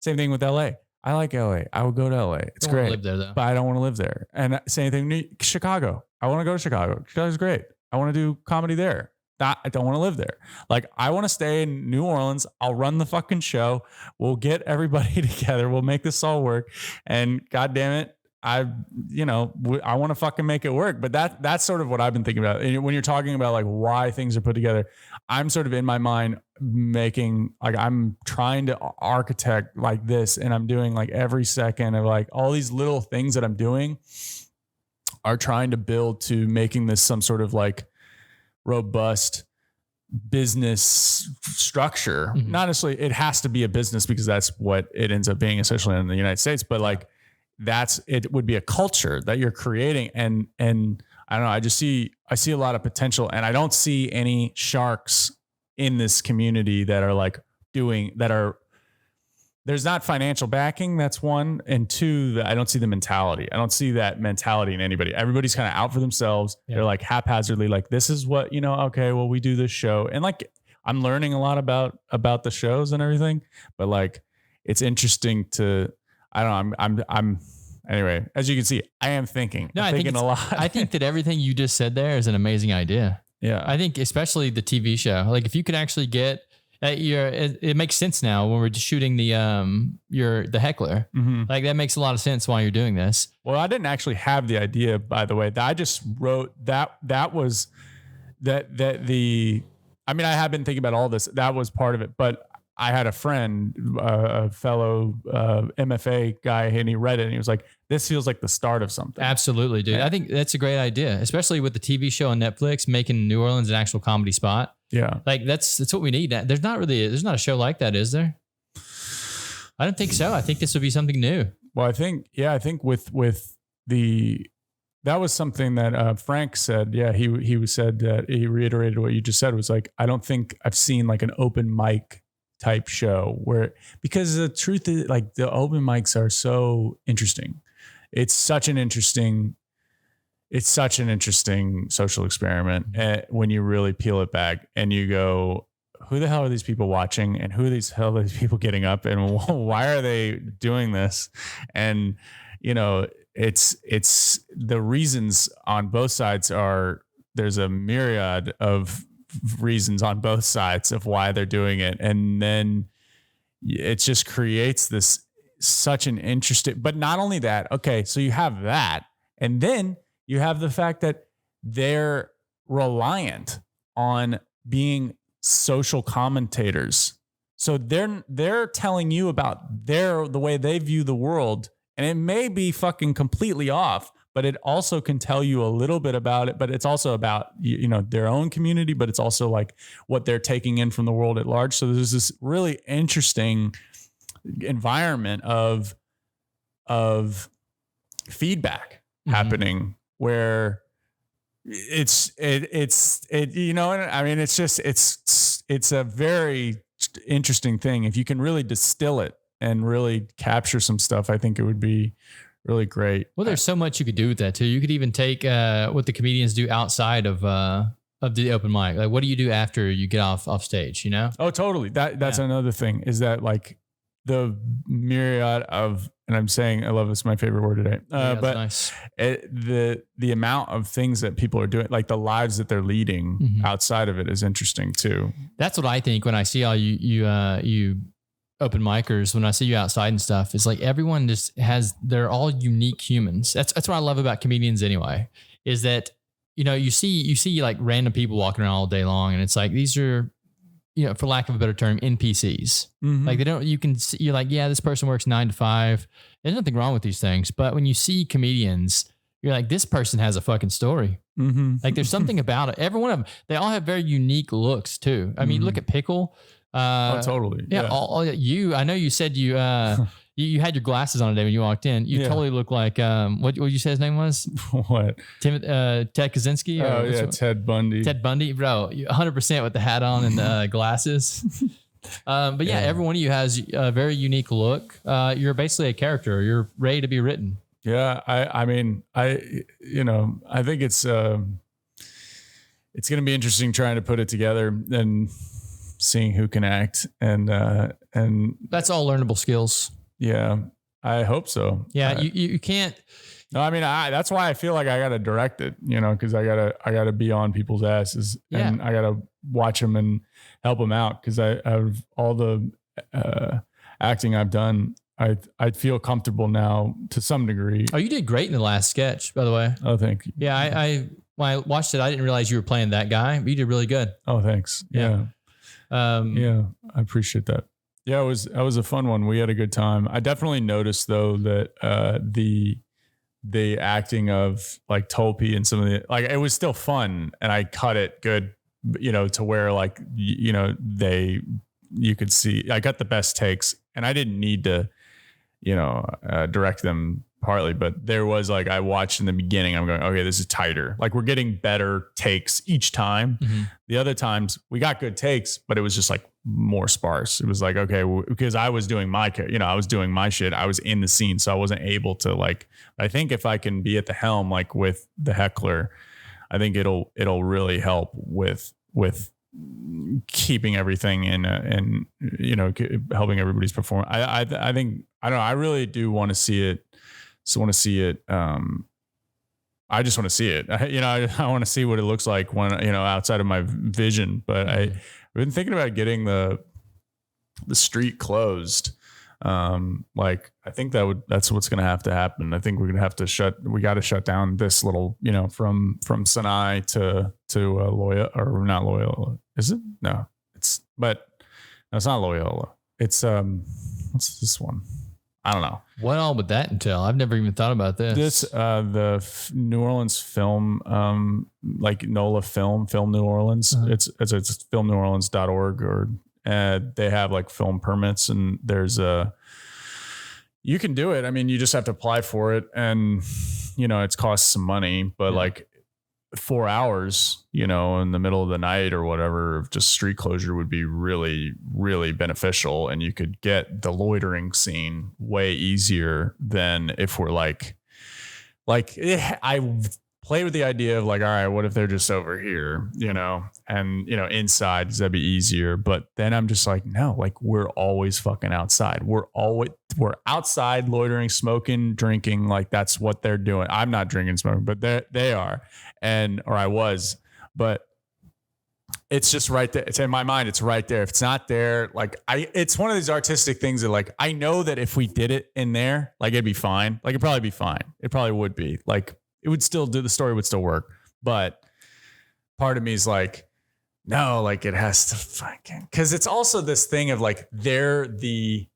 same thing with LA. I like LA. I would go to LA. It's great. Live there, though. But I don't want to live there. And same thing, Chicago. I want to go to Chicago. Chicago's great. I want to do comedy there. I don't want to live there. Like I want to stay in New Orleans. I'll run the fucking show. We'll get everybody together. We'll make this all work. And God damn it, I want to fucking make it work. But that's sort of what I've been thinking about. And when you're talking about like why things are put together, I'm sort of in my mind making like I'm trying to architect like this, and I'm doing like every second of like all these little things that I'm doing are trying to build to making this some sort of like robust business structure. Mm-hmm. Not necessarily it has to be a business because that's what it ends up being, especially in the United States, but like it would be a culture that you're creating. And I don't know, I see a lot of potential, and I don't see any sharks in this community that are like there's not financial backing. That's one. And two, I don't see the mentality. I don't see that mentality in anybody. Everybody's kind of out for themselves. Yeah. They're like haphazardly, like, this is what, okay, well, we do this show. And like, I'm learning a lot about the shows and everything, but like, it's interesting to, I don't know. I'm anyway, as you can see, I am thinking. No, I'm thinking a lot. I think that everything you just said there is an amazing idea. Yeah. I think especially the TV show, like if you could actually get, it makes sense now when we're just shooting the heckler. Mm-hmm. Like that makes a lot of sense why you're doing this. Well, I didn't actually have the idea, by the way. I just wrote that was I have been thinking about all this. That was part of it, but I had a friend, a fellow MFA guy, and he read it and he was like, this feels like the start of something. Absolutely, dude. Yeah. I think that's a great idea, especially with the TV show on Netflix, making New Orleans an actual comedy spot. Yeah. Like that's what we need. There's not a show like that, is there? I don't think so. I think this would be something new. Well, I think with that was something that Frank said. Yeah. He said that he reiterated what you just said, was like, I don't think I've seen like an open mic type show because the truth is like the open mics are so interesting. It's such an interesting social experiment when you really peel it back and you go, who the hell are these people watching, and who the hell are these people getting up, and why are they doing this? And it's the reasons on both sides there's a myriad of reasons on both sides of why they're doing it. And then it just creates such an interesting, but not only that, okay, so you have that, and then you have the fact that they're reliant on being social commentators. So they're telling you about the way they view the world, and it may be fucking completely off, but it also can tell you a little bit about it. But it's also about their own community, but it's also like what they're taking in from the world at large. So there's this really interesting environment of feedback happening where it's a very interesting thing. If you can really distill it and really capture some stuff, I think it would be really great. Well, there's so much you could do with that too. You could even take what the comedians do outside of the open mic. Like, what do you do after you get off stage? Oh, totally. That's another thing, is that like the myriad of, and I'm saying I love this, my favorite word today. But nice. The amount of things that people are doing, like the lives that they're leading outside of it, is interesting too. That's what I think when I see all you open micers, when I see you outside and stuff. It's like everyone just they're all unique humans. That's what I love about comedians anyway, is that, you see like random people walking around all day long, and it's like, these are, for lack of a better term, NPCs. Mm-hmm. Like you're like, yeah, this person works 9 to 5. There's nothing wrong with these things. But when you see comedians, you're like, this person has a fucking story. Mm-hmm. Like there's something about it. Every one of them, they all have very unique looks too. I mean, look at Pickle. Totally. Yeah. I know you said you had your glasses on today when you walked in. You totally look like, what you say his name was? What? Ted Kaczynski? Ted Bundy. Ted Bundy, bro. 100% with the hat on and the glasses. But yeah, every one of you has a very unique look. You're basically a character. You're ready to be written. Yeah. I mean, I think it's going to be interesting trying to put it together and seeing who can act and that's all learnable skills. Yeah, I hope so. Yeah. You can't. No, I mean, that's why I feel like I got to direct it, cause I gotta be on people's asses and I got to watch them and help them out. Cause I've all the acting I've done, I feel comfortable now to some degree. Oh, you did great in the last sketch, by the way. Oh, thank you. Yeah. When I watched it, I didn't realize you were playing that guy, but you did really good. Oh, thanks. Yeah. I appreciate that. Yeah, that was a fun one. We had a good time. I definitely noticed though that the acting of like Tolpe and some of the, like, it was still fun and I cut it good, to where like, you could see I got the best takes and I didn't need to, direct them partly, but there was like, I watched in the beginning, I'm going, okay, this is tighter. Like we're getting better takes each time. Mm-hmm. The other times we got good takes, but it was just like more sparse. It was like, okay, because I was doing I was doing my shit. I was in the scene. So I wasn't able to like, I think if I can be at the helm, like with the heckler, I think it'll really help with keeping everything in and helping everybody's perform. I think, I don't know. I really do want to see it. So want to see it. I just want to see it. I want to see what it looks like when, outside of my vision, but I've been thinking about getting the street closed. Like I think that's what's going to have to happen. I think we're going to have to we got to shut down this little, from Sinai to Loyola, or not Loyola. Is it? No, it's not Loyola. It's, what's this one? I don't know. What all would that entail? I've never even thought about this. The New Orleans film, like NOLA Film New Orleans. Uh-huh. It's filmneworleans.org, or they have like film permits, and you can do it. I mean, you just have to apply for it, and it's costs some money, but like 4 hours, in the middle of the night or whatever, of just street closure would be really, really beneficial. And you could get the loitering scene way easier than if we're like I play with the idea of like, all right, what if they're just over here, and, inside, does that be easier? But then I'm just like, no, like we're always fucking outside. We're outside loitering, smoking, drinking. Like that's what they're doing. I'm not drinking, smoking, but they are. Or I was, but it's just right there. It's in my mind. It's right there. If it's not there, like it's one of these artistic things that like, I know that if we did it in there, like it'd be fine. Like it'd probably be fine. It probably would be like, it would still the story would still work. But part of me is like, no, like it has to fucking, cause it's also this thing of like, they're the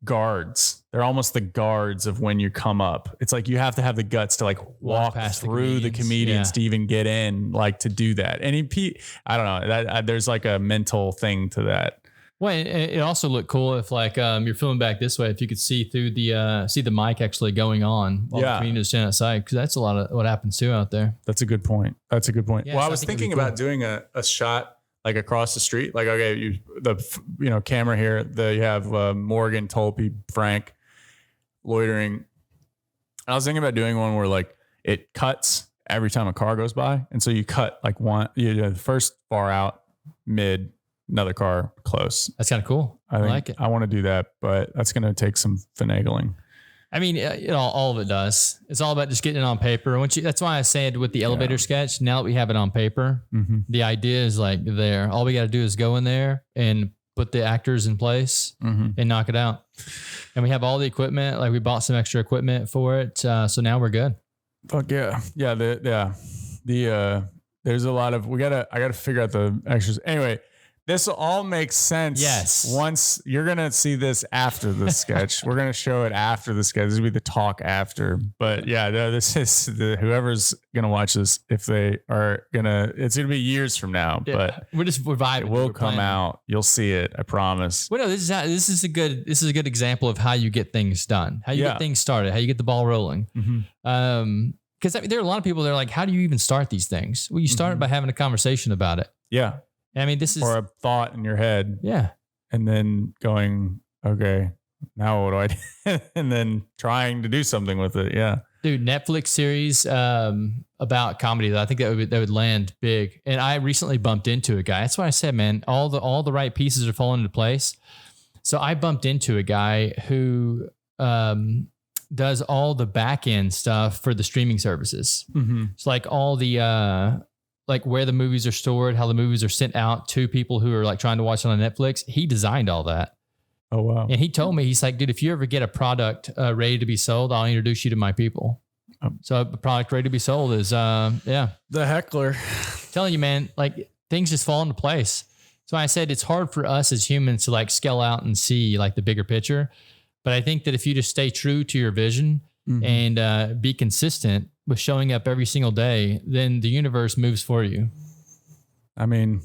guards. They're almost the guards of when you come up. It's like, you have to have the guts to like walk past through the comedians to even get in, like to do that. And I don't know, there's like a mental thing to that. Well, it also looked cool if like you're filming back this way, if you could see through the mic actually going on while the comedians stand outside, because that's a lot of what happens too out there. That's a good point. Yeah, well, so I was thinking about doing a shot like across the street, like, okay, the camera here, you have Morgan, Tolpe, Frank loitering. And I was thinking about doing one where like it cuts every time a car goes by, and so you cut like the first far out, mid, another car close. That's kind of cool. I like it. I want to do that, but that's going to take some finagling. I mean, all of it does. It's all about just getting it on paper. That's why I said with the elevator sketch, now that we have it on paper, the idea is like there. All we got to do is go in there and put the actors in place and knock it out. And we have all the equipment. Like we bought some extra equipment for it. So now we're good. Fuck yeah. Yeah. There's a lot of, I got to figure out the extras. Anyway, this all makes sense. Yes. Once you're going to see this after the sketch, we're going to show it after the sketch. This will be the talk after. But yeah, this is whoever's going to watch this, if they are going to, it's going to be years from now, but we're just vibing. It will come out. You'll see it. I promise. Well, no, this is a good example of how you get things done, how you get things started, how you get the ball rolling. Because there are a lot of people that are like, how do you even start these things? Well, you start it by having a conversation about it. Yeah. I mean, this is or a thought in your head. Yeah. And then going, okay, now what do I do? And then trying to do something with it. Yeah. Dude, Netflix series about comedy that I think that would land big. And I recently bumped into a guy. That's why I said, man, all the right pieces are falling into place. So I bumped into a guy who does all the back end stuff for the streaming services. Mm-hmm. It's like all the like where the movies are stored, how the movies are sent out to people who are like trying to watch it on Netflix. He designed all that. Oh, wow. And he told me, he's like, dude, if you ever get a product ready to be sold, I'll introduce you to my people. So a product ready to be sold is, The Heckler. Telling you, man, like things just fall into place. So I said, it's hard for us as humans to like scale out and see like the bigger picture. But I think that if you just stay true to your vision and be consistent with showing up every single day, then the universe moves for you. I mean,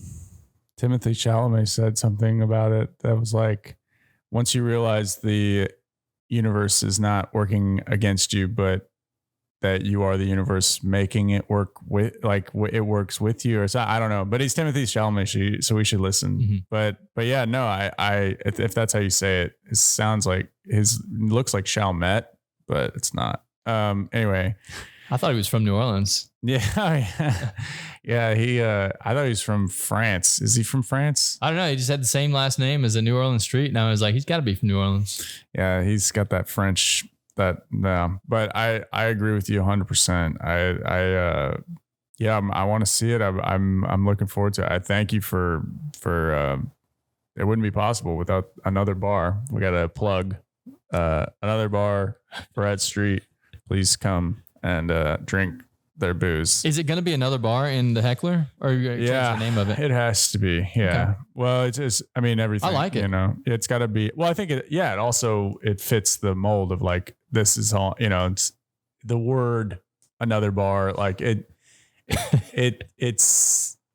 Timothy Chalamet said something about it that was like, once you realize the universe is not working against you, but that you are the universe making it work with, like it works with you, or so, I don't know. But he's Timothy Chalamet, so we should listen. Mm-hmm. But yeah, no, I if that's how you say it, it sounds like looks like Chalmette, but it's not. Anyway, I thought he was from New Orleans. Yeah, yeah. I thought he was from France. Is he from France? I don't know. He just had the same last name as a New Orleans street, and I was like, he's got to be from New Orleans. Yeah, he's got that French. But I agree with you 100%. I want to see it. I'm looking forward to it. I thank you for it wouldn't be possible without another bar. We got to plug another bar, Brad Street. Please come and drink their booze. Is it going to be another bar in the Heckler, or are you going to change the name of it? It has to be. Yeah. Okay. Well, it's just, I mean, everything. I like it. You know, it's got to be. Well, I think it also fits the mold of like, this is all, you know, it's the word another bar. Like it's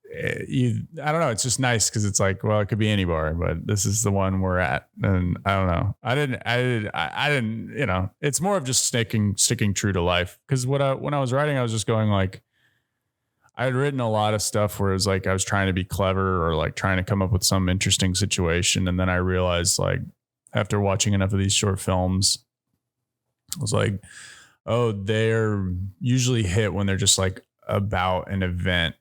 I don't know. It's just nice because it's like, well, it could be any bar, but this is the one we're at. And I don't know. I didn't, you know, it's more of just sticking true to life. Cause when I was writing, I was just going like, I had written a lot of stuff where it was like, I was trying to be clever or like trying to come up with some interesting situation. And then I realized like after watching enough of these short films, I was like, oh, they're usually hit when they're just like about an event,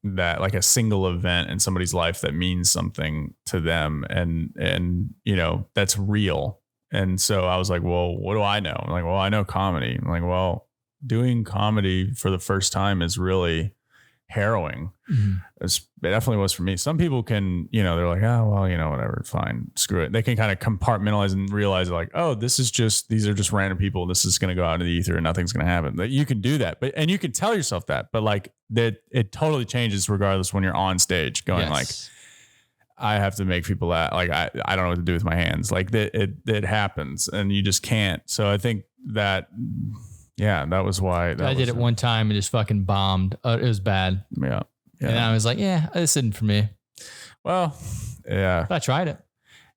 that like a single event in somebody's life that means something to them, and you know, that's real. And so I was like, well, what do I know? I'm like, well, I know comedy. I'm like, well, doing comedy for the first time is really harrowing. Mm-hmm. It definitely was for me. Some people can, you know, they're like, oh, well, you know, whatever, fine, screw it. They can kind of compartmentalize and realize like, oh, these are just random people. This is going to go out into the ether and nothing's going to happen. You can do that, and you can tell yourself that, but like that, it totally changes regardless when you're on stage going like, I have to make people laugh. Like, I don't know what to do with my hands. Like it happens and you just can't. So I think that, yeah, that was why. I did it one time and just fucking bombed. It was bad. Yeah. And I was like, yeah, this isn't for me. Well, yeah. But I tried it.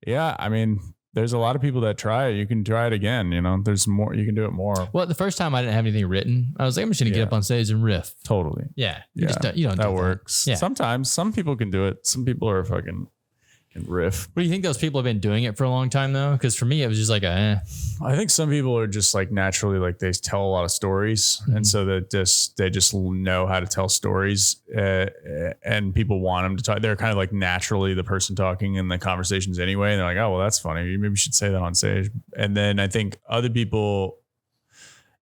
Yeah. I mean, there's a lot of people that try it. You can try it again. You know, there's more, you can do it more. Well, the first time I didn't have anything written. I was like, I'm just going to get up on stage and riff. Totally. Yeah. You don't that do works. Yeah. Sometimes some people can do it. Some people are fucking can riff. What do you think those people have been doing it for a long time though? Because for me, it was just like I think some people are just like naturally like they tell a lot of stories, and so that they just know how to tell stories, and people want them to talk. They're kind of like naturally the person talking in the conversations anyway. And they're like, oh well, that's funny. Maybe you should say that on stage. And then I think other people.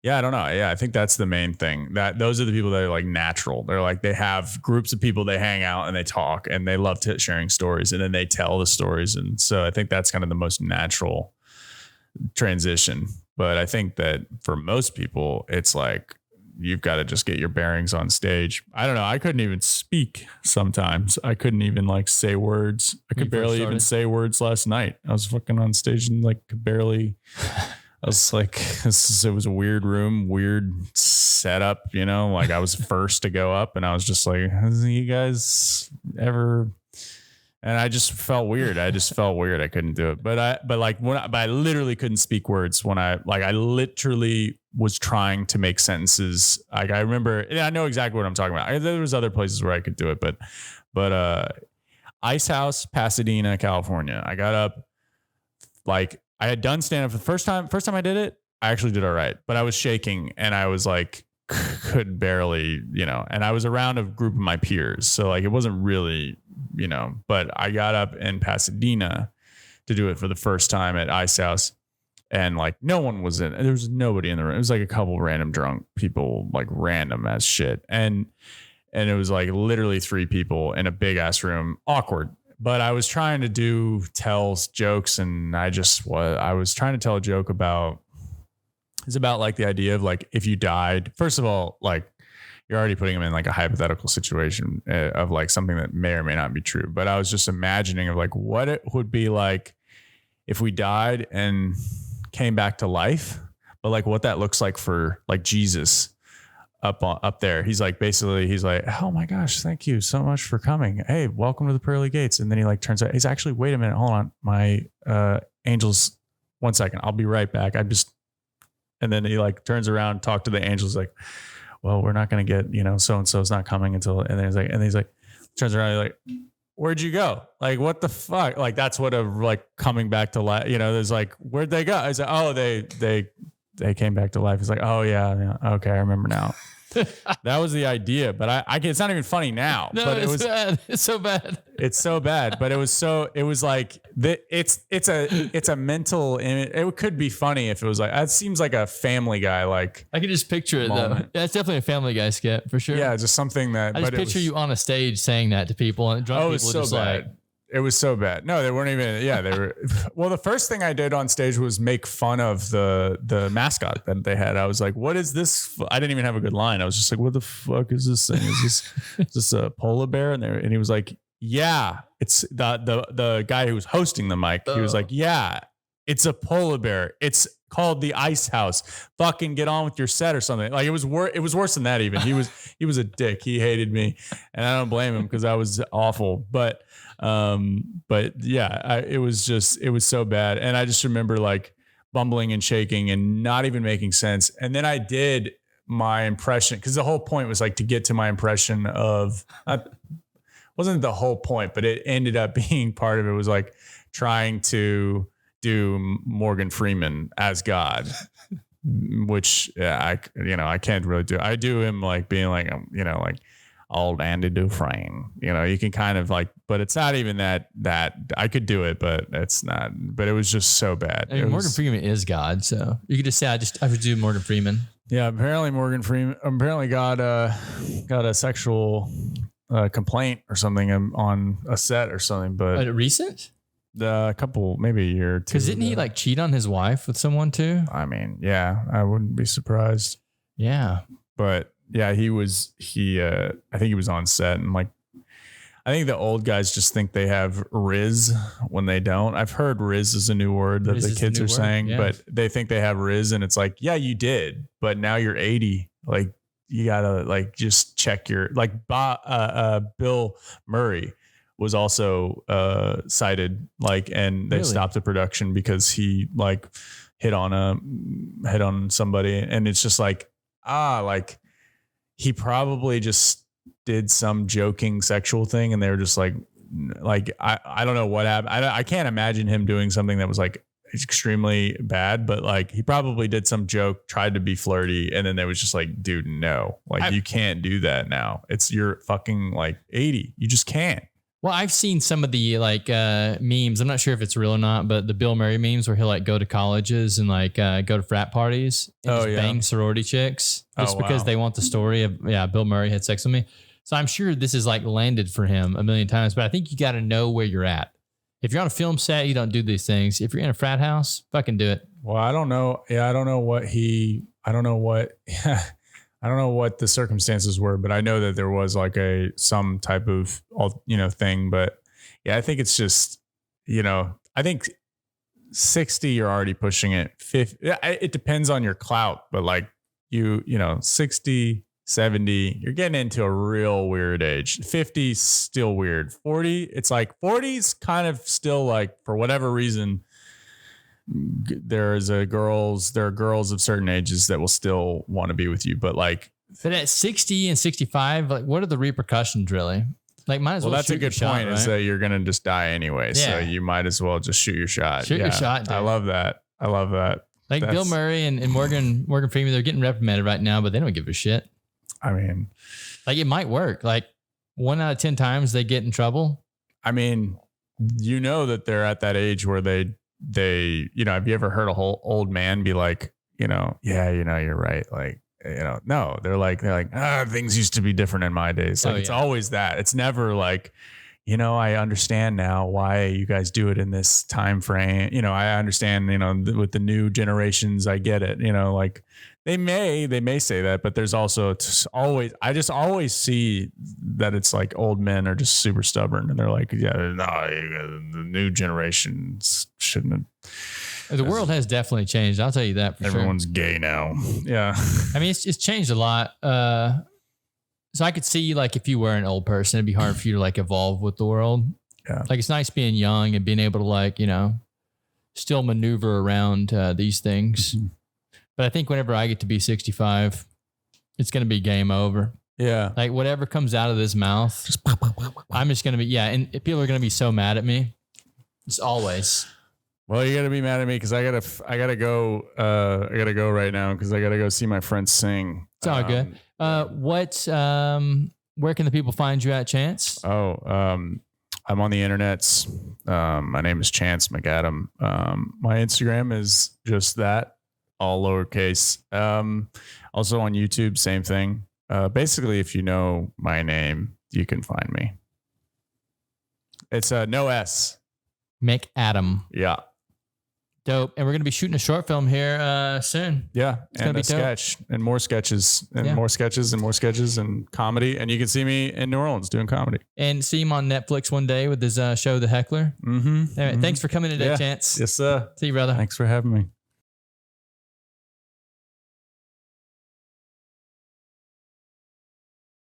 Yeah, I don't know. Yeah, I think that's the main thing. That those are the people that are like natural. They're like they have groups of people they hang out and they talk and they love sharing stories, and then they tell the stories. And so I think that's kind of the most natural transition. But I think that for most people, it's like you've got to just get your bearings on stage. I don't know. I couldn't even speak sometimes. I couldn't even like say words. I could barely even say words last night. I was fucking on stage and like could barely. I was like, it was a weird room, weird setup, you know, like I was first to go up and I was just like, you guys ever, and I just felt weird. I couldn't do it. But I literally couldn't speak words when I literally was trying to make sentences. Like I remember, and I know exactly what I'm talking about. There was other places where I could do it, but Ice House, Pasadena, California. I got up, like I had done stand up for the first time. First time I did it, I actually did all right, but I was shaking and I was like, could barely, and I was around a group of my peers. So like, it wasn't really, but I got up in Pasadena to do it for the first time at Ice House. And like, no one was in, there was nobody in the room. It was like a couple random drunk people, like random as shit. And it was like literally 3 people in a big ass room, awkward. But I was trying to tell jokes, and I was trying to tell a joke about, it's about like the idea of like, if you died, first of all, like you're already putting them in like a hypothetical situation of like something that may or may not be true. But I was just imagining of like what it would be like if we died and came back to life, but like what that looks like for like Jesus up there. He's like, oh my gosh, thank you so much for coming. Hey, welcome to the pearly gates. And then he like turns out, he's actually, wait a minute, hold on. My angels, 1 second, I'll be right back. And then he like turns around, talk to the angels like, well, we're not going to get, so-and-so's not coming until, and then he's like, turns around, he's like, where'd you go? Like, what the fuck? Like, that's what a like coming back to life, there's like, where'd they go? I said, oh, they came back to life. It's like, oh yeah. Okay. I remember now. That was the idea, but I it's not even funny now. No, but it's bad. It's so bad. It's so bad, but it was like it's a mental, it could be funny if it was like, it seems like a Family Guy, like I can just picture it though. Yeah, it's definitely a Family Guy skit for sure. Yeah. Just something that, I just picture you on a stage saying that to people, and drunk people so just bad. like, it was so bad. No, they weren't even. Yeah, they were. Well, the first thing I did on stage was make fun of the mascot that they had. I was like, "What is this?" I didn't even have a good line. I was just like, "What the fuck is this thing? Is this a polar bear?" And he was like, "Yeah, it's the guy who was hosting the mic. He was like, "Yeah, it's a polar bear. It's called the Ice House. Fucking get on with your set or something." Like it was worse than that. Even he was a dick. He hated me, and I don't blame him because I was awful. But yeah, it was so bad. And I just remember like bumbling and shaking and not even making sense. And then I did my impression, because the whole point was like to get to my impression of, wasn't the whole point, but it ended up being part of it was like trying to do Morgan Freeman as God, which I can't really do. I do him like being like, like, old Andy Dufresne, you can kind of like, but it's not even that I could do it, but it's not, but it was just so bad. I mean, Morgan Freeman is God. So you could just say, I would do Morgan Freeman. Yeah. Apparently Morgan Freeman got a sexual complaint or something on a set or something, but recent? A couple, maybe a year or two. Cause didn't he like cheat on his wife with someone too? I mean, yeah, I wouldn't be surprised. Yeah. But yeah, I think he was on set, and like, I think the old guys just think they have Riz when they don't. I've heard Riz is a new word that the kids are saying, yeah. But they think they have Riz, and it's like, yeah, you did, but now you're 80. Like you gotta like just check your like. Bill Murray was also cited, like, and they stopped the production because he like hit on somebody, and it's just like like. He probably just did some joking sexual thing, and they were just like I don't know what happened. I can't imagine him doing something that was like extremely bad, but like he probably did some joke, tried to be flirty, and then they was just like, dude, no, like you can't do that now. You're fucking like 80. You just can't. Well, I've seen some of the like memes. I'm not sure if it's real or not, but the Bill Murray memes where he'll like go to colleges and like go to frat parties and bang sorority chicks just because they want the story of, Bill Murray had sex with me. So I'm sure this is like landed for him a million times, but I think you got to know where you're at. If you're on a film set, you don't do these things. If you're in a frat house, fucking do it. Well, I don't know. Yeah, I don't know what I don't know what the circumstances were, but I know that there was like some type of, thing. But yeah, I think it's just, I think 60, you're already pushing it. 50, it depends on your clout, but like 60, 70, you're getting into a real weird age. 50 is still weird. 40, it's like 40's kind of still like, for whatever reason, there are girls of certain ages that will still want to be with you, but at 60 and 65, like what are the repercussions really? Like, might as well. That's a good point. Right? Is that you're gonna just die anyway, so you might as well just shoot your shot. Shoot your shot. Dude. I love that. Like Bill Murray and Morgan Freeman, they're getting reprimanded right now, but they don't give a shit. I mean, like it might work. Like 1 out of 10 times they get in trouble. I mean, you know that they're at that age where they have you ever heard a whole old man be like, you're right. Like, no, they're like, things used to be different in my days. Like it's always that. It's never like, I understand now why you guys do it in this time frame. I understand, with the new generations, I get it, like they may say that, but there's also I just always see that it's like old men are just super stubborn and they're like, the new generations shouldn't have. The world has definitely changed. I'll tell you that for sure. Everyone's gay now. Yeah. I mean, it's changed a lot. So I could see like if you were an old person, it'd be hard for you to like evolve with the world. Yeah. Like it's nice being young and being able to like, still maneuver around these things. Mm-hmm. But I think whenever I get to be 65, it's going to be game over. Yeah. Like whatever comes out of this mouth, just I'm just going to be, and people are going to be so mad at me. It's always. Well, you got to be mad at me because I gotta go right now because I gotta go see my friends sing. It's all good. Where can the people find you at, Chance? I'm on the internets. My name is Chance McAdam. My Instagram is just that, all lowercase. Also on YouTube, same thing. Basically, if you know my name, you can find me. It's no S. McAdam. Yeah. Dope. And we're going to be shooting a short film here soon. Yeah. It's and a sketch and more sketches and more sketches and more sketches and comedy. And you can see me in New Orleans doing comedy. And see him on Netflix one day with his show, The Heckler. Mm-hmm. All right. Thanks for coming today, Chance. Yes, sir. See you, brother. Thanks for having me.